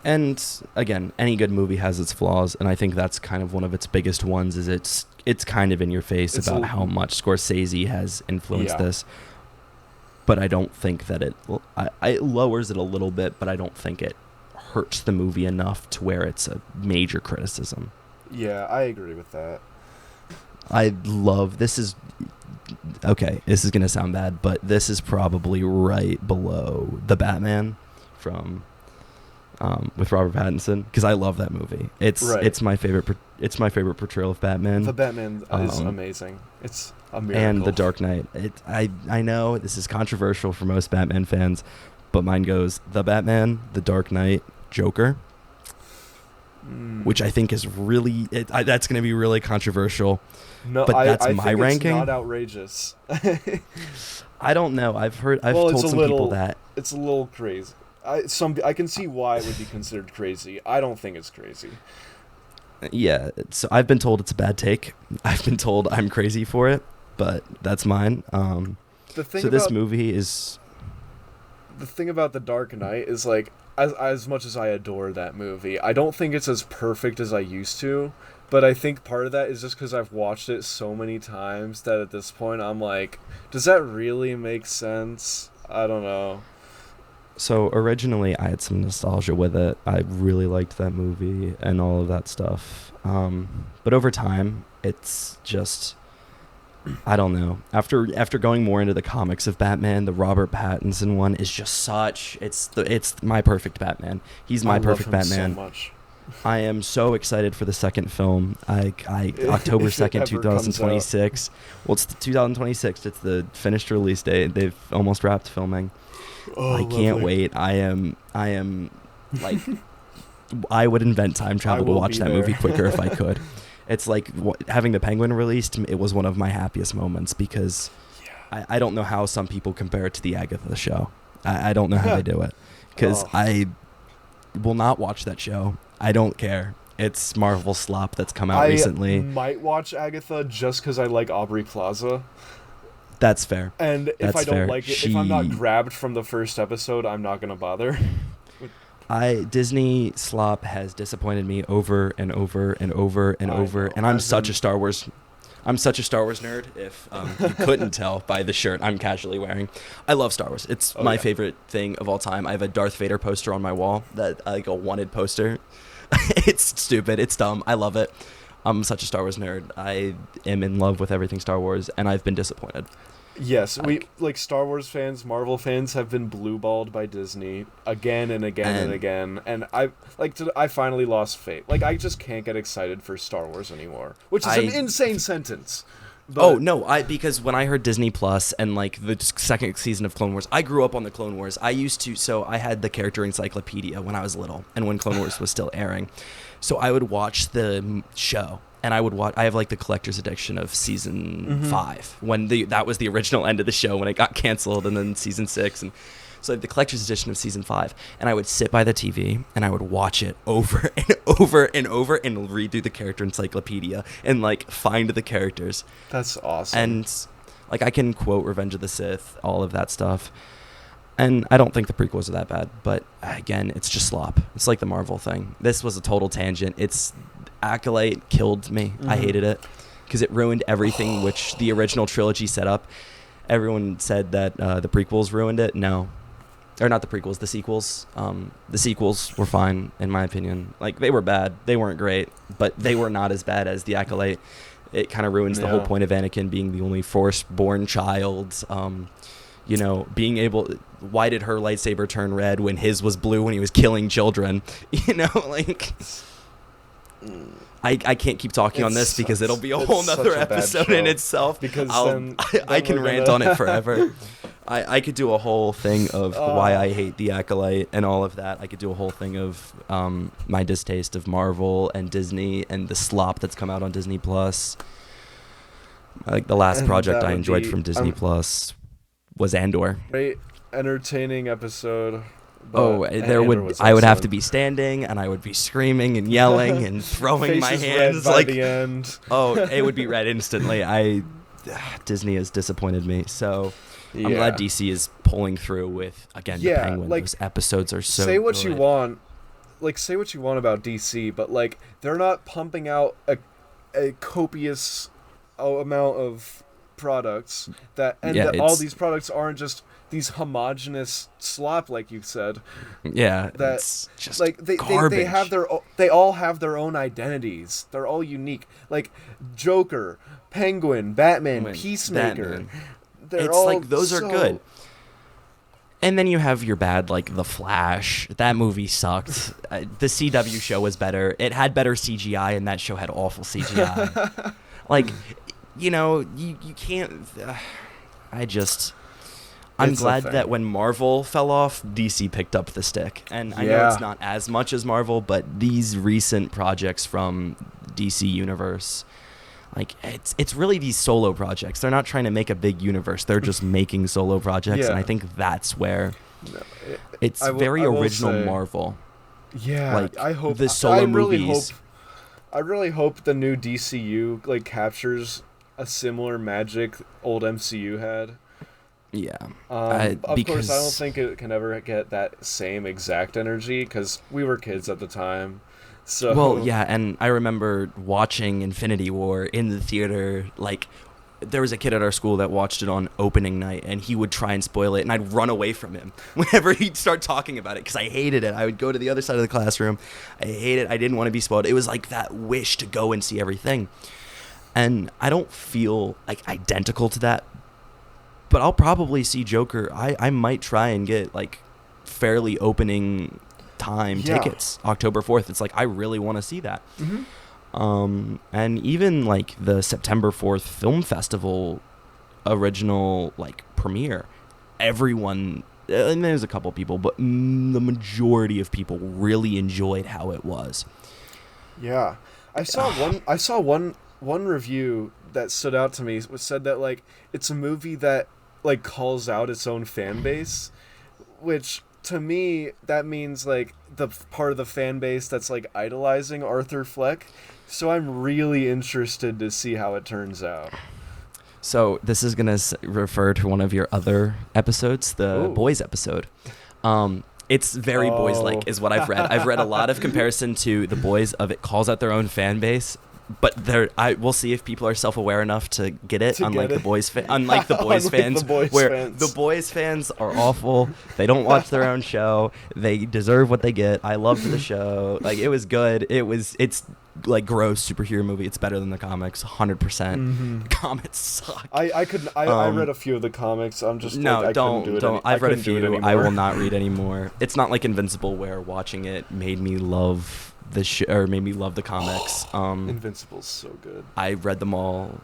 And again, any good movie has its flaws, and I think that's kind of one of its biggest ones, is it's kind of in your face about how much Scorsese has influenced this. But I don't think that it lowers it a little bit, but I don't think it hurts the movie enough to where it's a major criticism. Yeah, I agree with that. I love this is okay. This is gonna sound bad, but this is probably right below the Batman from with Robert Pattinson, because I love that movie. It's my favorite. It's my favorite portrayal of Batman. The Batman is amazing. It's a miracle. And The Dark Knight. I know this is controversial for most Batman fans, but mine goes The Batman, The Dark Knight, Joker, which I think is really that's going to be really controversial. No, but that's I my think ranking. It's not outrageous. I don't know. I've told some people that it's a little crazy. I can see why it would be considered crazy. I don't think it's crazy. Yeah, so I've been told it's a bad take. I've been told I'm crazy for it, but that's mine. This movie is... The thing about The Dark Knight is, like, as much as I adore that movie, I don't think it's as perfect as I used to, but I think part of that is just because I've watched it so many times that at this point I'm like, does that really make sense? I don't know. So originally I had some nostalgia with it. I really liked that movie and all of that stuff. But over time, it's just, I don't know. After going more into the comics of Batman, the Robert Pattinson one is just such, it's my perfect Batman. He's my perfect Batman. So much. I am so excited for the second film. October 2nd, 2026. Well, it's 2026. It's the finished release date. They've almost wrapped filming. Oh, I can't wait. I am like, I would invent time travel to watch that movie quicker if I could. It's like having The Penguin released. It was one of my happiest moments because I don't know how some people compare it to the Agatha show. I don't know how they do it because I will not watch that show. I don't care. It's Marvel slop that's come out recently. I might watch Agatha just because I like Aubrey Plaza. That's fair. And if I don't like it, if I'm not grabbed from the first episode, I'm not going to bother. Disney slop has disappointed me over and over and over and over, and I'm such a Star Wars nerd, if you couldn't tell by the shirt I'm casually wearing. I love Star Wars. It's my favorite thing of all time. I have a Darth Vader poster on my wall, like a wanted poster. It's stupid. It's dumb. I love it. I'm such a Star Wars nerd. I am in love with everything Star Wars, and I've been disappointed. Yes, we Star Wars fans, Marvel fans have been blue-balled by Disney again and again and again, and I finally lost faith. Like, I just can't get excited for Star Wars anymore, which is an insane sentence. But Because when I heard Disney Plus and like the second season of Clone Wars, I grew up on the Clone Wars. I had the character encyclopedia when I was little and when Clone Wars was still airing. So I would watch the show, and I have like the collector's edition of season 5 when that was the original end of the show when it got canceled, and then season 6, and so I had the collector's edition of season 5, and I would sit by the TV and I would watch it over and over and over and read through the character encyclopedia and like find the characters. That's awesome. And like I can quote Revenge of the Sith, all of that stuff. And I don't think the prequels are that bad, but again, it's just slop. It's like the Marvel thing. This was a total tangent. It's Acolyte killed me. I hated it because it ruined everything which the original trilogy set up. Everyone said that the prequels ruined it. No. Or not the prequels, the sequels. The sequels were fine, in my opinion. Like, they were bad. They weren't great, but they were not as bad as the Acolyte. It kind of ruins the whole point of Anakin being the only Force-born child. Being able... Why did her lightsaber turn red when his was blue when he was killing children? I can't keep talking on this because it'll be a whole nother episode in itself. Because I can rant on it forever. I could do a whole thing of why I hate the Acolyte and all of that. I could do a whole thing of my distaste of Marvel and Disney and the slop that's come out on Disney Plus. Like the last project I enjoyed from Disney Plus was Andor. Great, entertaining episode. I would have to be standing and I would be screaming and yelling and throwing my hands like the end. It would be red instantly. Disney has disappointed me, so I'm glad DC is pulling through with the Penguin. Those episodes are so say what good. you want about DC, but they're not pumping out a copious amount of products that all these products aren't just these homogenous slop, like you said. Yeah, That it's just like garbage. they all have their own identities. They're all unique. Like Joker, Penguin, Batman, Peacemaker. Batman. They're It's all like those are so good. And then you have your bad, like The Flash. That movie sucked. The CW show was better. It had better CGI, and that show had awful CGI. Like, you know, you can't. I'm glad that when Marvel fell off, DC picked up the stick. And I know it's not as much as Marvel, but these recent projects from DC Universe, like it's really these solo projects. They're not trying to make a big universe. They're just making solo projects, and I think that's where it's very original Marvel. Yeah, like I hope the solo movies. I really hope the new DCU like captures a similar magic old MCU had. Yeah. Of course, I don't think it can ever get that same exact energy because we were kids at the time. So well, yeah, and I remember watching Infinity War in the theater. Like, there was a kid at our school that watched it on opening night, and he would try and spoil it, and I'd run away from him whenever he'd start talking about it because I hated it. I would go to the other side of the classroom. I hated it. I didn't want to be spoiled. It was like that wish to go and see everything. And I don't feel like identical to that, but I'll probably see Joker. I might try and get like fairly opening time tickets October 4th. It's like I really want to see that. And even like the September 4th film festival original like premiere, everyone, and there's a couple people, but the majority of people really enjoyed how it was. Yeah, I saw one review that stood out to me. Said that like it's a movie that like calls out its own fan base, which to me that means like the part of the fan base that's like idolizing Arthur Fleck. So I'm really interested to see how it turns out. So this is gonna refer to one of your other episodes, the Boys episode. It's very boys-like, is what I've read. I've read a lot of comparison to the Boys of it calls out their own fan base, but we'll see if people are self-aware enough to get it. Unlike the Boys fans, the Boys fans are awful. They don't watch their own show. They deserve what they get. I loved the show. Like it was good. It's like gross superhero movie. It's better than the comics, 100%. Comics suck. I read a few of the comics. I'm just don't. I've read a few. I will not read anymore. It's not like Invincible where watching it made me love the show or made me love the comics. Invincible's so good. I read them all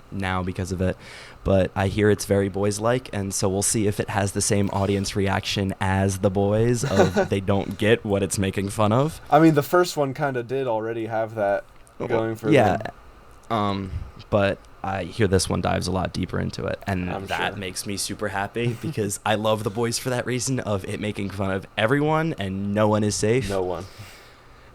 now because of it, but I hear it's very boys-like, and so we'll see if it has the same audience reaction as the Boys of they don't get what it's making fun of. I mean, the first one kind of did already have that going for them. But I hear this one dives a lot deeper into it, and that makes me super happy because I love the Boys for that reason of it making fun of everyone and no one is safe. No one.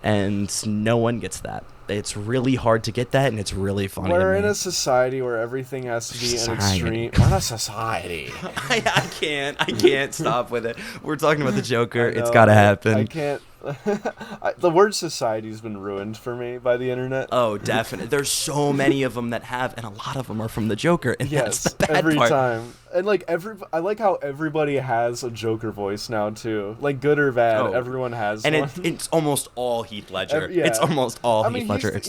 And no one gets that. It's really hard to get that, and it's really funny. We're in a society where everything has to be an extreme. We're a society. I can't stop with it. We're talking about the Joker. It's got to happen. I can't. The word society's been ruined for me by the internet. Oh, definitely. There's so many of them that have, and a lot of them are from the Joker. And yes, that's the bad every part. time. And like I like how everybody has a Joker voice now too. Like good or bad, everyone has and one. It's almost all Heath Ledger. It's almost all Heath Ledger.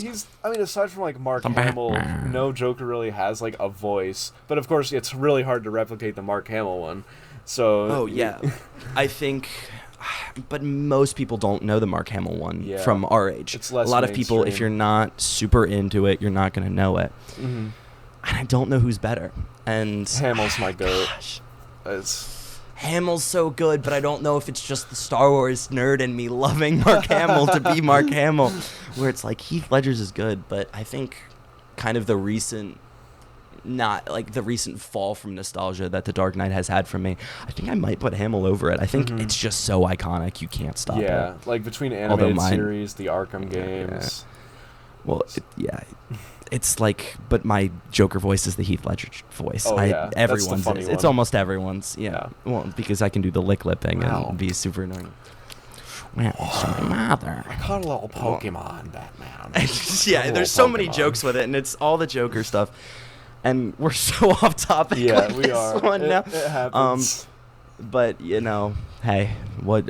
Aside from like Mark Hamill, no Joker really has like a voice. But of course, it's really hard to replicate the Mark Hamill one. So. I think. But most people don't know the Mark Hamill one from our age. It's less a lot mainstream. of people, if you're not super into it, you're not going to know it. Mm-hmm. And I don't know who's better. And Hamill's my goat. Hamill's so good, but I don't know if it's just the Star Wars nerd in me loving Mark Hamill to be Mark Hamill, where it's like Heath Ledger's is good, but I think kind of the recent fall from nostalgia that The Dark Knight has had from me, I think I might put Hamill over it. I think it's just so iconic, you can't stop it. Yeah, like between animated series, the Arkham games. Well, it's like, but my Joker voice is the Heath Ledger voice. Everyone's is. It's almost everyone's. Yeah. Well, because I can do the lipping and be super annoying. Where is my mother? I caught a little Pokemon, Batman. There's so many jokes with it, and it's all the Joker stuff. and we're so off topic. Yeah, with we this are. One now. It happens. But hey,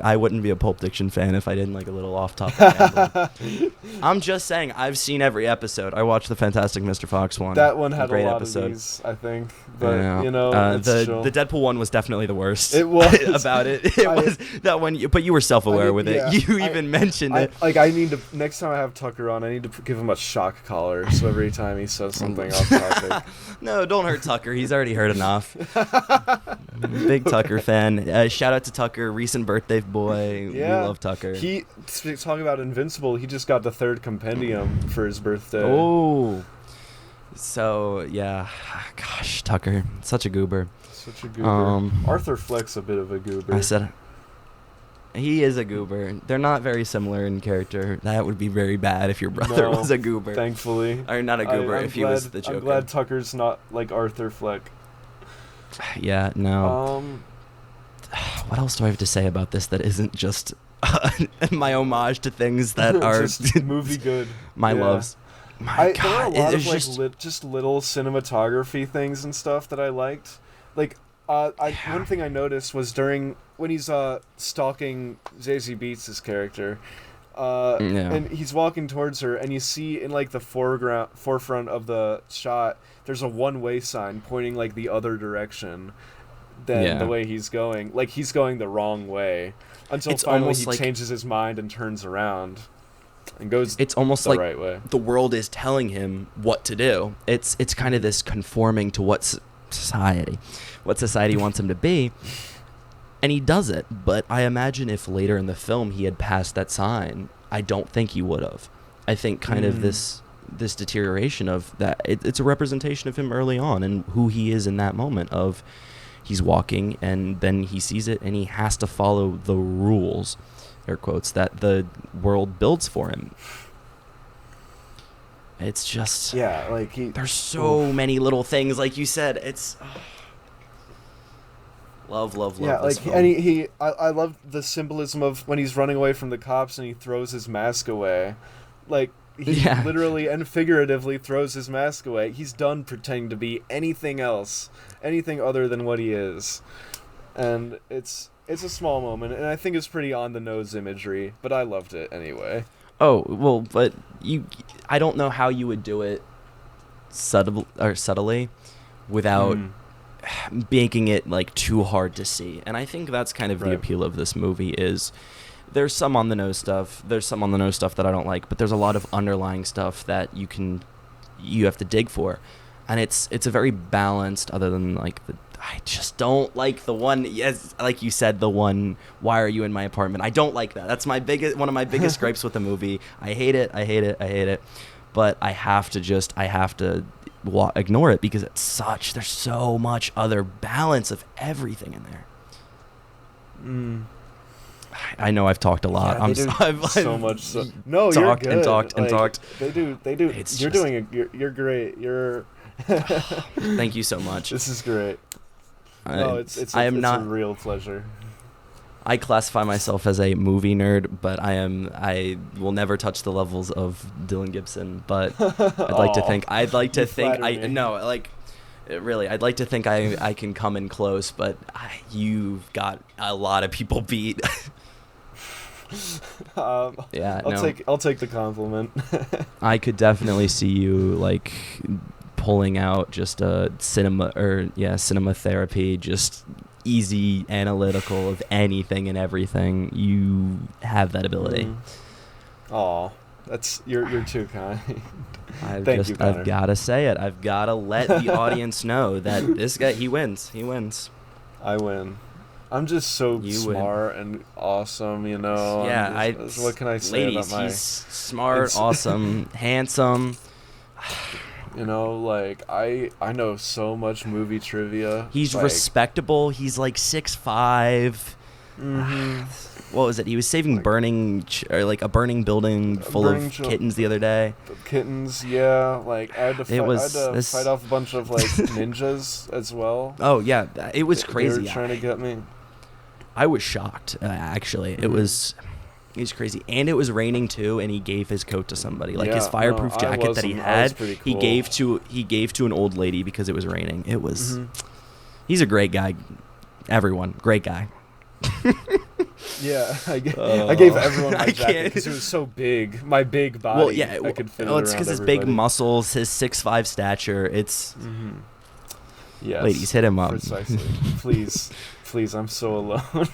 I wouldn't be a Pulp Diction fan if I didn't like a little off-topic gambling. I'm just saying, I've seen every episode. I watched the Fantastic Mr. Fox one. That one had Great a lot episode. of these, I think. But it's the chill. the Deadpool one was definitely the worst. It was about it. It was that one. But you were self-aware with it. Yeah, You even mentioned it. I need to, next time I have Tucker on, I need to give him a shock collar. So every time he says something off topic. No, don't hurt Tucker. He's already heard enough. Big Tucker fan. Shout out to Tucker, recent birthday boy. Yeah. We love Tucker. Talking about Invincible, he just got the 3rd compendium for his birthday. Oh. So, yeah. Gosh, Tucker. Such a goober. Such a goober. Arthur Fleck's a bit of a goober. I said he is a goober. They're not very similar in character. That would be very bad if your brother was a goober. Thankfully. Or not a goober, if he was the Joker. I'm glad Tucker's not like Arthur Fleck. Yeah, no. What else do I have to say about this that isn't just my homage to things that are just movie good? My loves. My there are God, a lot of just just little cinematography things and stuff that I liked. Like, one thing I noticed was when he's stalking Zazie Beetz' character, and he's walking towards her, and you see in like the forefront of the shot, there's a one-way sign pointing like the other direction than the way he's going. Like, he's going the wrong way until finally he changes his mind and turns around and goes it's almost the like right way. The world is telling him what to do. It's kind of this conforming to what society wants him to be, and he does it. But I imagine if later in the film he had passed that sign, I don't think he would have. I think kind of this deterioration of that, it's a representation of him early on and who he is in that moment of he's walking and then he sees it and he has to follow the rules, air quotes, that the world builds for him. It's just like there's so many little things, like you said. It's love this film. And I love the symbolism of when he's running away from the cops and he throws his mask away. Like, he literally and figuratively throws his mask away. He's done pretending to be anything else, anything other than what he is. And it's a small moment, and I think it's pretty on-the-nose imagery, but I loved it anyway. Oh, well, but I don't know how you would do it subtly without making it like too hard to see. And I think that's kind of the appeal of this movie is there's some on the nose stuff. There's some on the nose stuff that I don't like, but there's a lot of underlying stuff that you have to dig for. And it's a very balanced, other than like I just don't like the one, yes, like you said, the one, why are you in my apartment? I don't like that. That's one of my biggest gripes with the movie. I hate it. But I have to ignore it because there's so much other balance of everything in there. I know I've talked a lot. Yeah, I've so much. No, talked you're good. and talked. They do. You're great. Thank you so much. This is great. It's a real pleasure. I classify myself as a movie nerd, but I will never touch the levels of Dylan Gibson. But I'd like to think I'd like to think I can come in close, but you've got a lot of people beat. I'll take the compliment. I could definitely see you like pulling out just a cinema therapy, just easy analytical of anything and everything. You have that ability. That's you're too kind. I've got to say it. I've got to let the audience know that this guy, he wins. I win. I'm just so smart and awesome, you know. Yeah, what can I say ladies, about my? He's smart, awesome, handsome. You know, like I know so much movie trivia. He's respectable. He's like 6'5". What was it? He was saving a burning building full of kittens the other day. Kittens, yeah. Like I had to fight off a bunch of like ninjas as well. Oh yeah, it was crazy. They were trying to get me. I was shocked. Actually, it was. He's crazy. And it was raining too, and he gave his coat to somebody. Like his Yeah, fireproof no, jacket that he that had, was pretty he cool. gave to an old lady because it was raining. It was Mhm. He's a great guy. Everyone, great guy. Yeah, I gave everyone my I jacket can't. because it was so big. My big body. Well, yeah, I could fit well, it it's around because his big everybody. muscles, his 6'5" stature. It's Yes, ladies, hit him up. Precisely. Please, I'm so alone.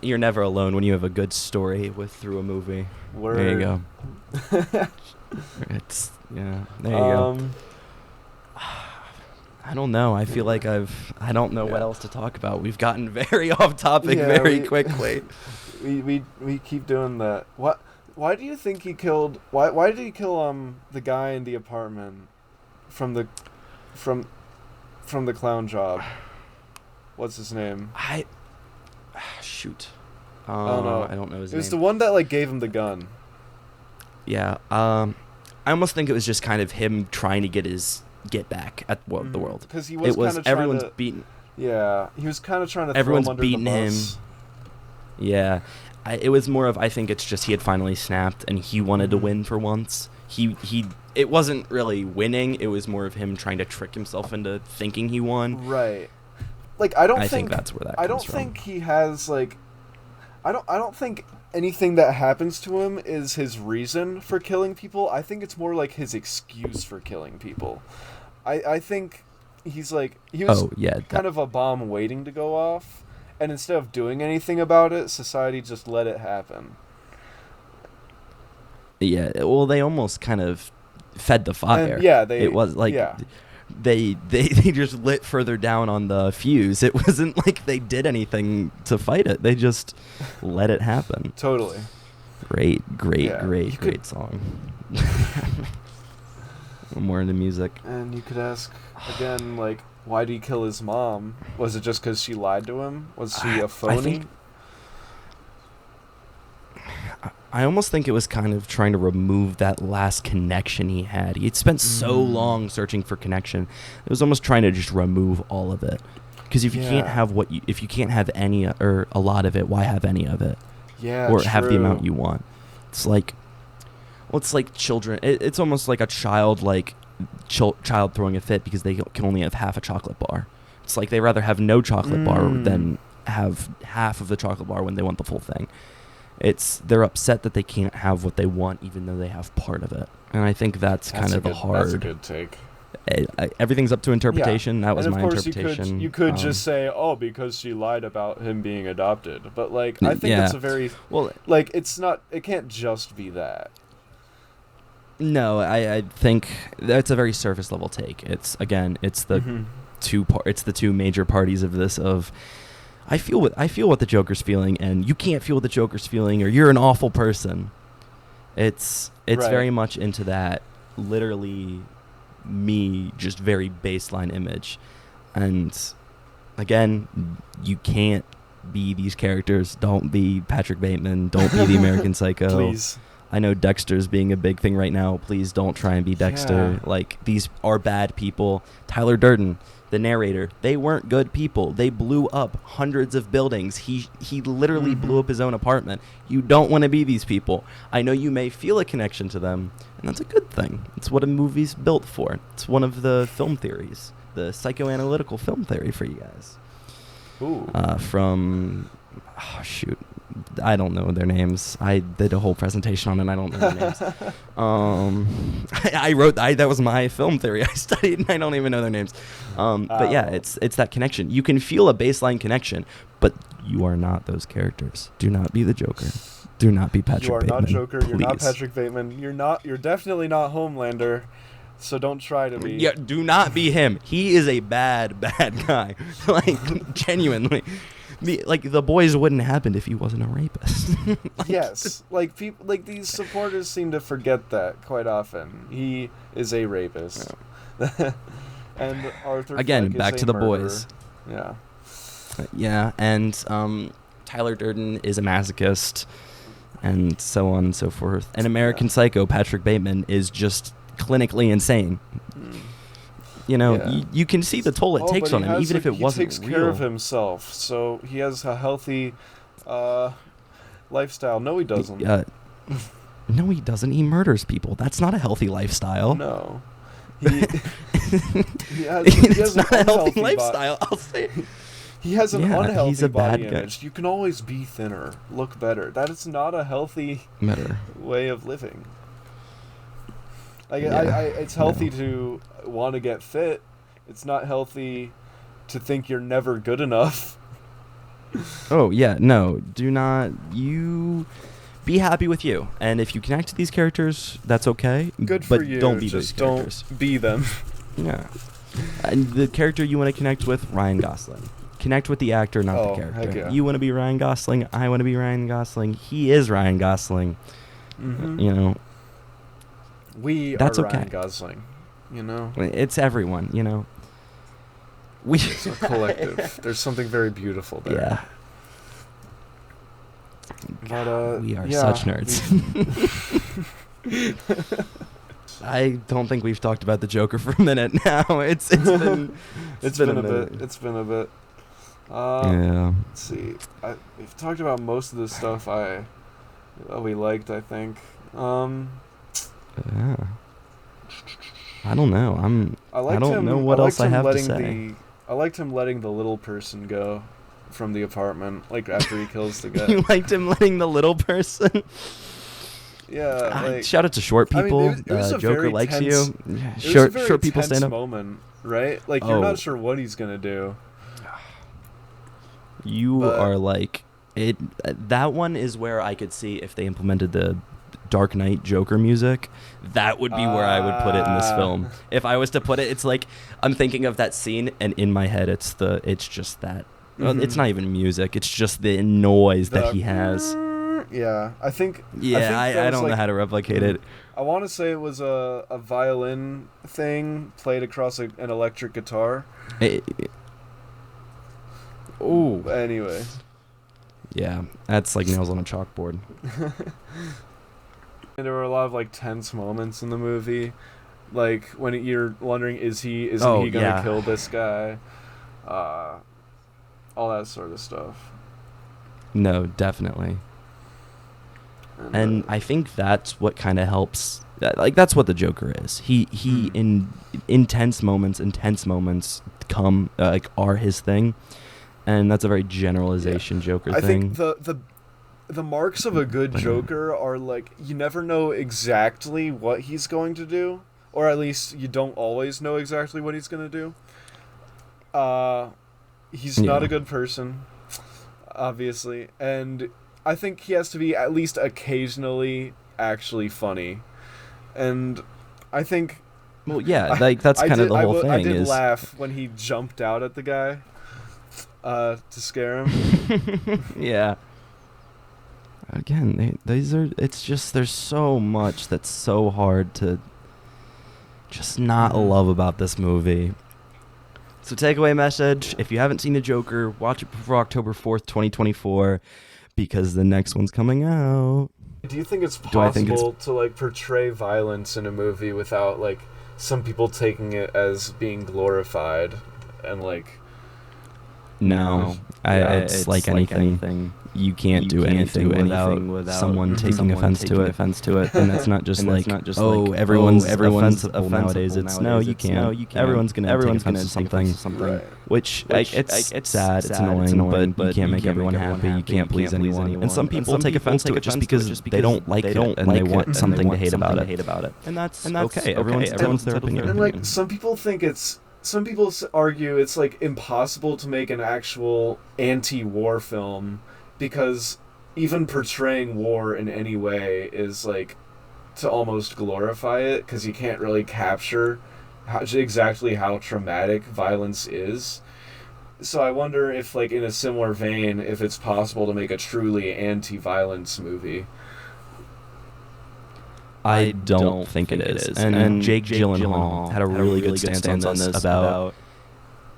You're never alone when you have a good story through a movie. Word. There you go. There you go. I don't know. I feel like I don't know what else to talk about. We've gotten very off topic very quickly. We keep doing that. Why do you think he killed? Why did he kill the guy in the apartment from the clown job? What's his name? Shoot. I don't know. I don't know his It name. was the one that like gave him the gun. Yeah. I almost think it was just kind of him trying to get back at the world. Because he was kind of everyone's beaten. Yeah, he was kind of trying to. Everyone's throw him under beating the him. bus. Yeah, it was more of I think it's just he had finally snapped and he wanted to win for once. It wasn't really winning. It was more of him trying to trick himself into thinking he won. Right. Like I think that's where that comes I don't from. think he has like. I don't think anything that happens to him is his reason for killing people. I think it's more like his excuse for killing people. I think he was kind of a bomb waiting to go off, and instead of doing anything about it, society just let it happen. Yeah, well, they almost kind of fed the fire. And, yeah, it was like they just lit further down on the fuse. It wasn't like they did anything to fight it. They just let it happen. Totally. Great could... song. I'm more into music. And you could ask again, like, why did he kill his mom? Was it just because she lied to him? Was she a phony? I almost think it was kind of trying to remove that last connection he had. He had spent so long searching for connection. It was almost trying to just remove all of it. Because if you can't have if you can't have any or a lot of it, why have any of it? Yeah, or have the amount you want. It's like, it's like children. It's almost like a child, child throwing a fit because they can only have half a chocolate bar. It's like they rather have no chocolate bar than have half of the chocolate bar when they want the full thing. They're upset that they can't have what they want even though they have part of it. And I think that's kind of the hard. That's a good take. Everything's up to interpretation. That was my interpretation. You could just say, because she lied about him being adopted. But I think it's a very it's not. It can't just be that. No, I think that's a very surface level take. It's the it's the two major parties of this. I feel what the Joker's feeling, and you can't feel what the Joker's feeling, or you're an awful person. It's very much into that, literally, me just very baseline image, and again, you can't be these characters. Don't be Patrick Bateman. Don't be the American Psycho. Please. I know Dexter's being a big thing right now. Please don't try and be Dexter. Yeah. These are bad people. Tyler Durden, the narrator, they weren't good people. They blew up hundreds of buildings. He literally blew up his own apartment. You don't want to be these people. I know you may feel a connection to them, and that's a good thing. It's what a movie's built for. It's one of the film theories, the psychoanalytical film theory for you guys. Ooh. I don't know their names. I did a whole presentation on it. I don't know their names. I wrote. That was my film theory I studied, and I don't even know their names. But yeah, it's that connection. You can feel a baseline connection, but you are not those characters. Do not be the Joker. Do not be Patrick Bateman. You are not Joker. Please. You're not Patrick Bateman. You're definitely not Homelander. So don't try to be. Yeah, do not be him. He is a bad guy. Genuinely. The boys wouldn't happen if he wasn't a rapist. Yes, people, these supporters seem to forget that quite often. He is a rapist, and Arthur again Fleck back is to a the murderer. boys. Yeah, and Tyler Durden is a masochist, and so on and so forth. And American Psycho, Patrick Bateman, is just clinically insane. You can see the toll it takes on him, even if it wasn't real. He takes care of himself, so he has a healthy Uh, lifestyle. No, he doesn't. No, he doesn't. He murders people. That's not a healthy lifestyle. No. He It's has not an a healthy unhealthy lifestyle. I'll say. He has an unhealthy he's a body bad guy. image. You can always be thinner, look better. That is not a healthy way of living. Like, it's healthy to want to get fit. It's not healthy to think you're never good enough. Oh, yeah, no. Do not. You be happy with you. And if you connect to these characters, that's okay. Good for but you. Don't be Just those characters. don't be them. Yeah. And the character you want to connect with, Ryan Gosling. Connect with the actor, not the character. Heck yeah. You want to be Ryan Gosling. I want to be Ryan Gosling. He is Ryan Gosling. Mm-hmm. You know. That's are okay. Ryan Gosling. You know. It's everyone. You know. It's a collective. There's something very beautiful there. Yeah. But we are such nerds. I don't think we've talked about the Joker for a minute now. It's been a bit. It's been a bit. Yeah. Let's see. We've talked about most of the stuff we liked, I think. Yeah. I don't know. I don't know what else I have to say. I liked him letting the little person go from the apartment, like after he kills the guy. You liked him letting the little person? Yeah. Shout out to short people. I mean, it was a Joker very likes tense, you. Yeah, short people stand up. Moment, right? Like you're not sure what he's gonna do. You are like it. That one is where I could see if they implemented the Dark Knight Joker music. That would be where I would put it in this film. If I was to put it, it's like I'm thinking of that scene, and in my head, it's just that. Mm-hmm. It's not even music. It's just the noise that he has. Yeah, I think. Yeah, I don't know how to replicate it. I want to say it was a violin thing played across an electric guitar. Oh. Anyway. Yeah, that's like nails on a chalkboard. And there were a lot of like tense moments in the movie, like when you're wondering, isn't he gonna kill this guy? All that sort of stuff. No, definitely. And I think that's what kind of helps. Like that's what the Joker is. He in intense moments come are his thing, and that's a very generalization Joker thing. I think the marks of a good Joker are like you never know exactly what he's going to do, or at least you don't always know exactly what he's going to do. He's not a good person, obviously, and I think he has to be at least occasionally actually funny. And I think... Well, yeah, like that's kind of the whole thing. I did laugh when he jumped out at the guy to scare him. Yeah. Again, it's just, there's so much that's so hard to just not love about this movie. So takeaway message, if you haven't seen The Joker, watch it before October 4th, 2024, because the next one's coming out. Do you think it's possible to like portray violence in a movie without like some people taking it as being glorified and like... No, it's like anything. You can't do anything without someone taking offense to it. And that's not just everyone's offensive nowadays. It's no, you can't. Everyone's gonna take something. Right. Which it's sad, it's annoying, but you can't make everyone happy. You can't please anyone. And some people take offense to it just because they don't like it and they want something to hate about it. And that's okay. Everyone's their opinion. And like some people argue it's like impossible to make an actual anti-war film because even portraying war in any way is like to almost glorify it because you can't really capture exactly how traumatic violence is. So I wonder if like in a similar vein if it's possible to make a truly anti-violence movie. I don't think it is. And Jake Gyllenhaal had a really good stance on this about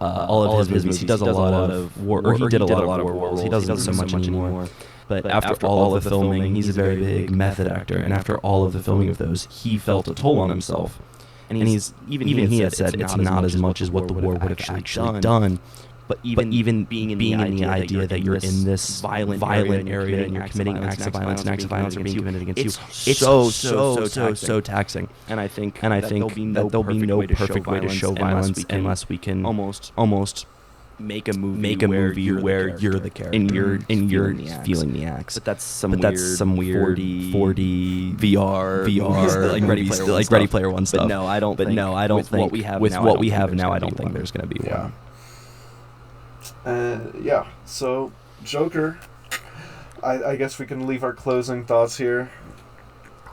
all of his movies. He does a lot of war, or he did a lot of war. He doesn't so much anymore. But after all of the filming, he's a very big method actor. And after all of the filming of those, he felt a toll on himself. And he had said it's not as much as what the war would have actually done. But even being in the idea that you're in this violent area and you're committing acts of violence are being committed against you, it's so taxing. And I think that there'll be no perfect way to show violence unless we can almost make a movie where you're the character and you're feeling the acts. But that's some weird 4D VR like Ready Player One stuff. But no, I don't think with what we have now, I don't think there's going to be one. Yeah, so Joker, I guess we can leave our closing thoughts here.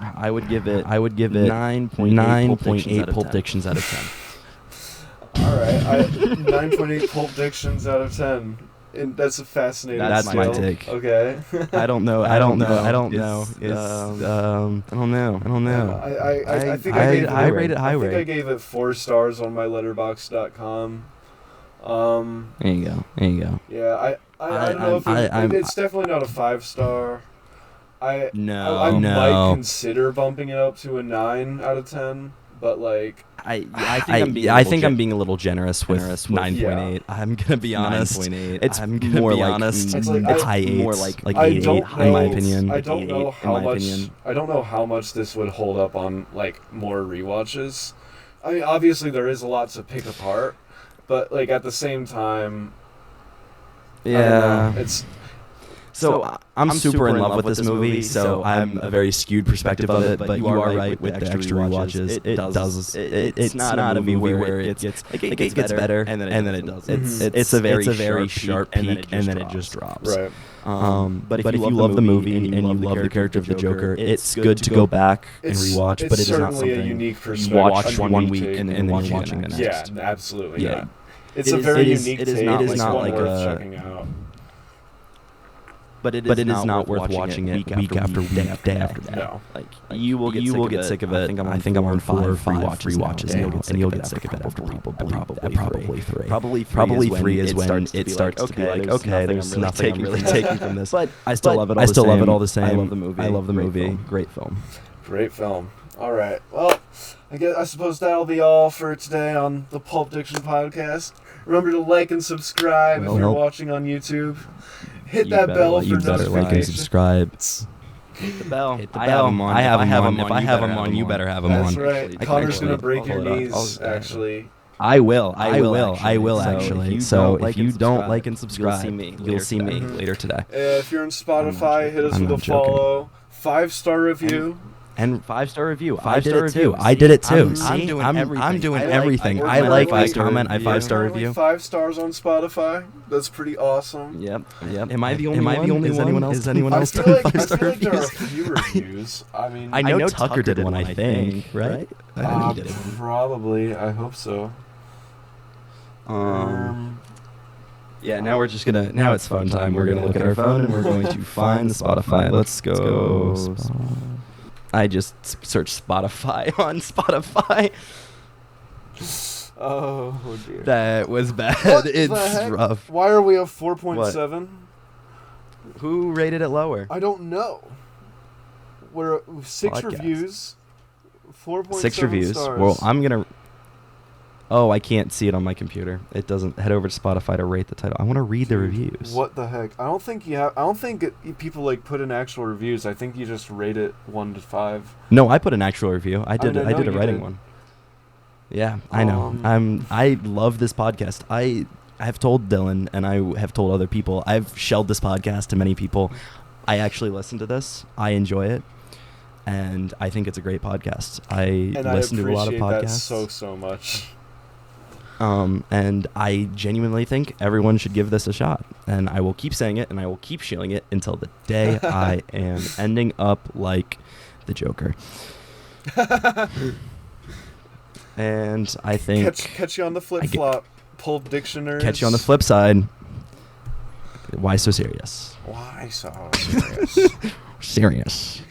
I would give it 9.8 Pulp Dictions out of 10. All right, 9.8 Pulp Dictions out of 10. And that's a fascinating That's scale. my take. Okay. I don't know. I don't know. I don't know. I rate it high. I think I gave it 4 stars on my letterboxd.com. There you go. Yeah, I don't know if it's definitely not a 5-star. I might consider bumping it up to a 9 out of 10, but like I think I'm being a little generous with 9.8. Yeah. I'm gonna be honest. 9.8. It's more like honest. It's high 8s, more like 8 in my opinion. I don't know how much this would hold up on like more rewatches. I mean, obviously there is a lot to pick apart, but like at the same time, yeah, it's. So I'm super in love with this movie, so I'm a very skewed perspective of it. But you are right with the extra rewatches. It's not a movie where it gets better and then it doesn't. It's a very sharp peak and then it just drops. Right. But if you love the movie and you love the character of the Joker, it's good to go back and rewatch. But it is not something a unique you watch one week and then you're watching the next. Yeah, absolutely. Yeah. It's a very unique take. It is not like worth checking out. But it is not worth watching it week after week, day after day. No. Like you will get sick of it. I think I'm on 4 or 5 rewatches and you'll get sick of it after probably 3. Probably 3 is when it starts to be like, okay, there's nothing I'm really taking from this. But I still love it all the same. I love the movie. Great film. Great film. All right. Well, I suppose that'll be all for today on the Pulp Diction podcast. Remember to like and subscribe if you're watching on YouTube. Hit that bell for notifications. You better like and subscribe. Hit the bell. I have them on. If I have them on, you better have them on. That's right. Connor's going to break your knees, actually. I will actually. So if you don't like and subscribe, you'll see me later today. If you're on Spotify, hit us with a follow. 5-star review. And 5-star review. I did it too. I'm doing everything. I like, I comment, I 5-star review. 5 stars on Spotify. That's pretty awesome. Yep. Am I the only one? Is anyone else doing 5-star reviews? I feel like there are a few reviews. I mean, I know Tucker did one. I think, right? Probably. I hope so. Yeah, now we're just gonna. Now it's fun time. We're gonna look at our phone and we're going to find the Spotify. Let's go. I just searched Spotify on Spotify. Oh dear. That was bad. It's rough. Why are we at 4.7? Who rated it lower? I don't know. We're 6 reviews. 4.7 6 reviews. stars. Well, I'm gonna. Oh, I can't see it on my computer. It doesn't. Head over to Spotify to rate the title. I want to read the reviews. What the heck? I don't think people like put in actual reviews. I think you just rate it 1 to 5. No, I put an actual review. I did a writing one. Yeah, I know. I love this podcast. I have told Dylan and I have told other people. I've shelled this podcast to many people. I actually listen to this. I enjoy it. And I think it's a great podcast. I listen to a lot of podcasts. That so much. And I genuinely think everyone should give this a shot. And I will keep saying it, and I will keep shilling it until the day I am ending up like the Joker. And I think... Catch you on the flip-flop, Pulp Dictionaries. Catch you on the flip side. Why so serious? Why so serious? Serious.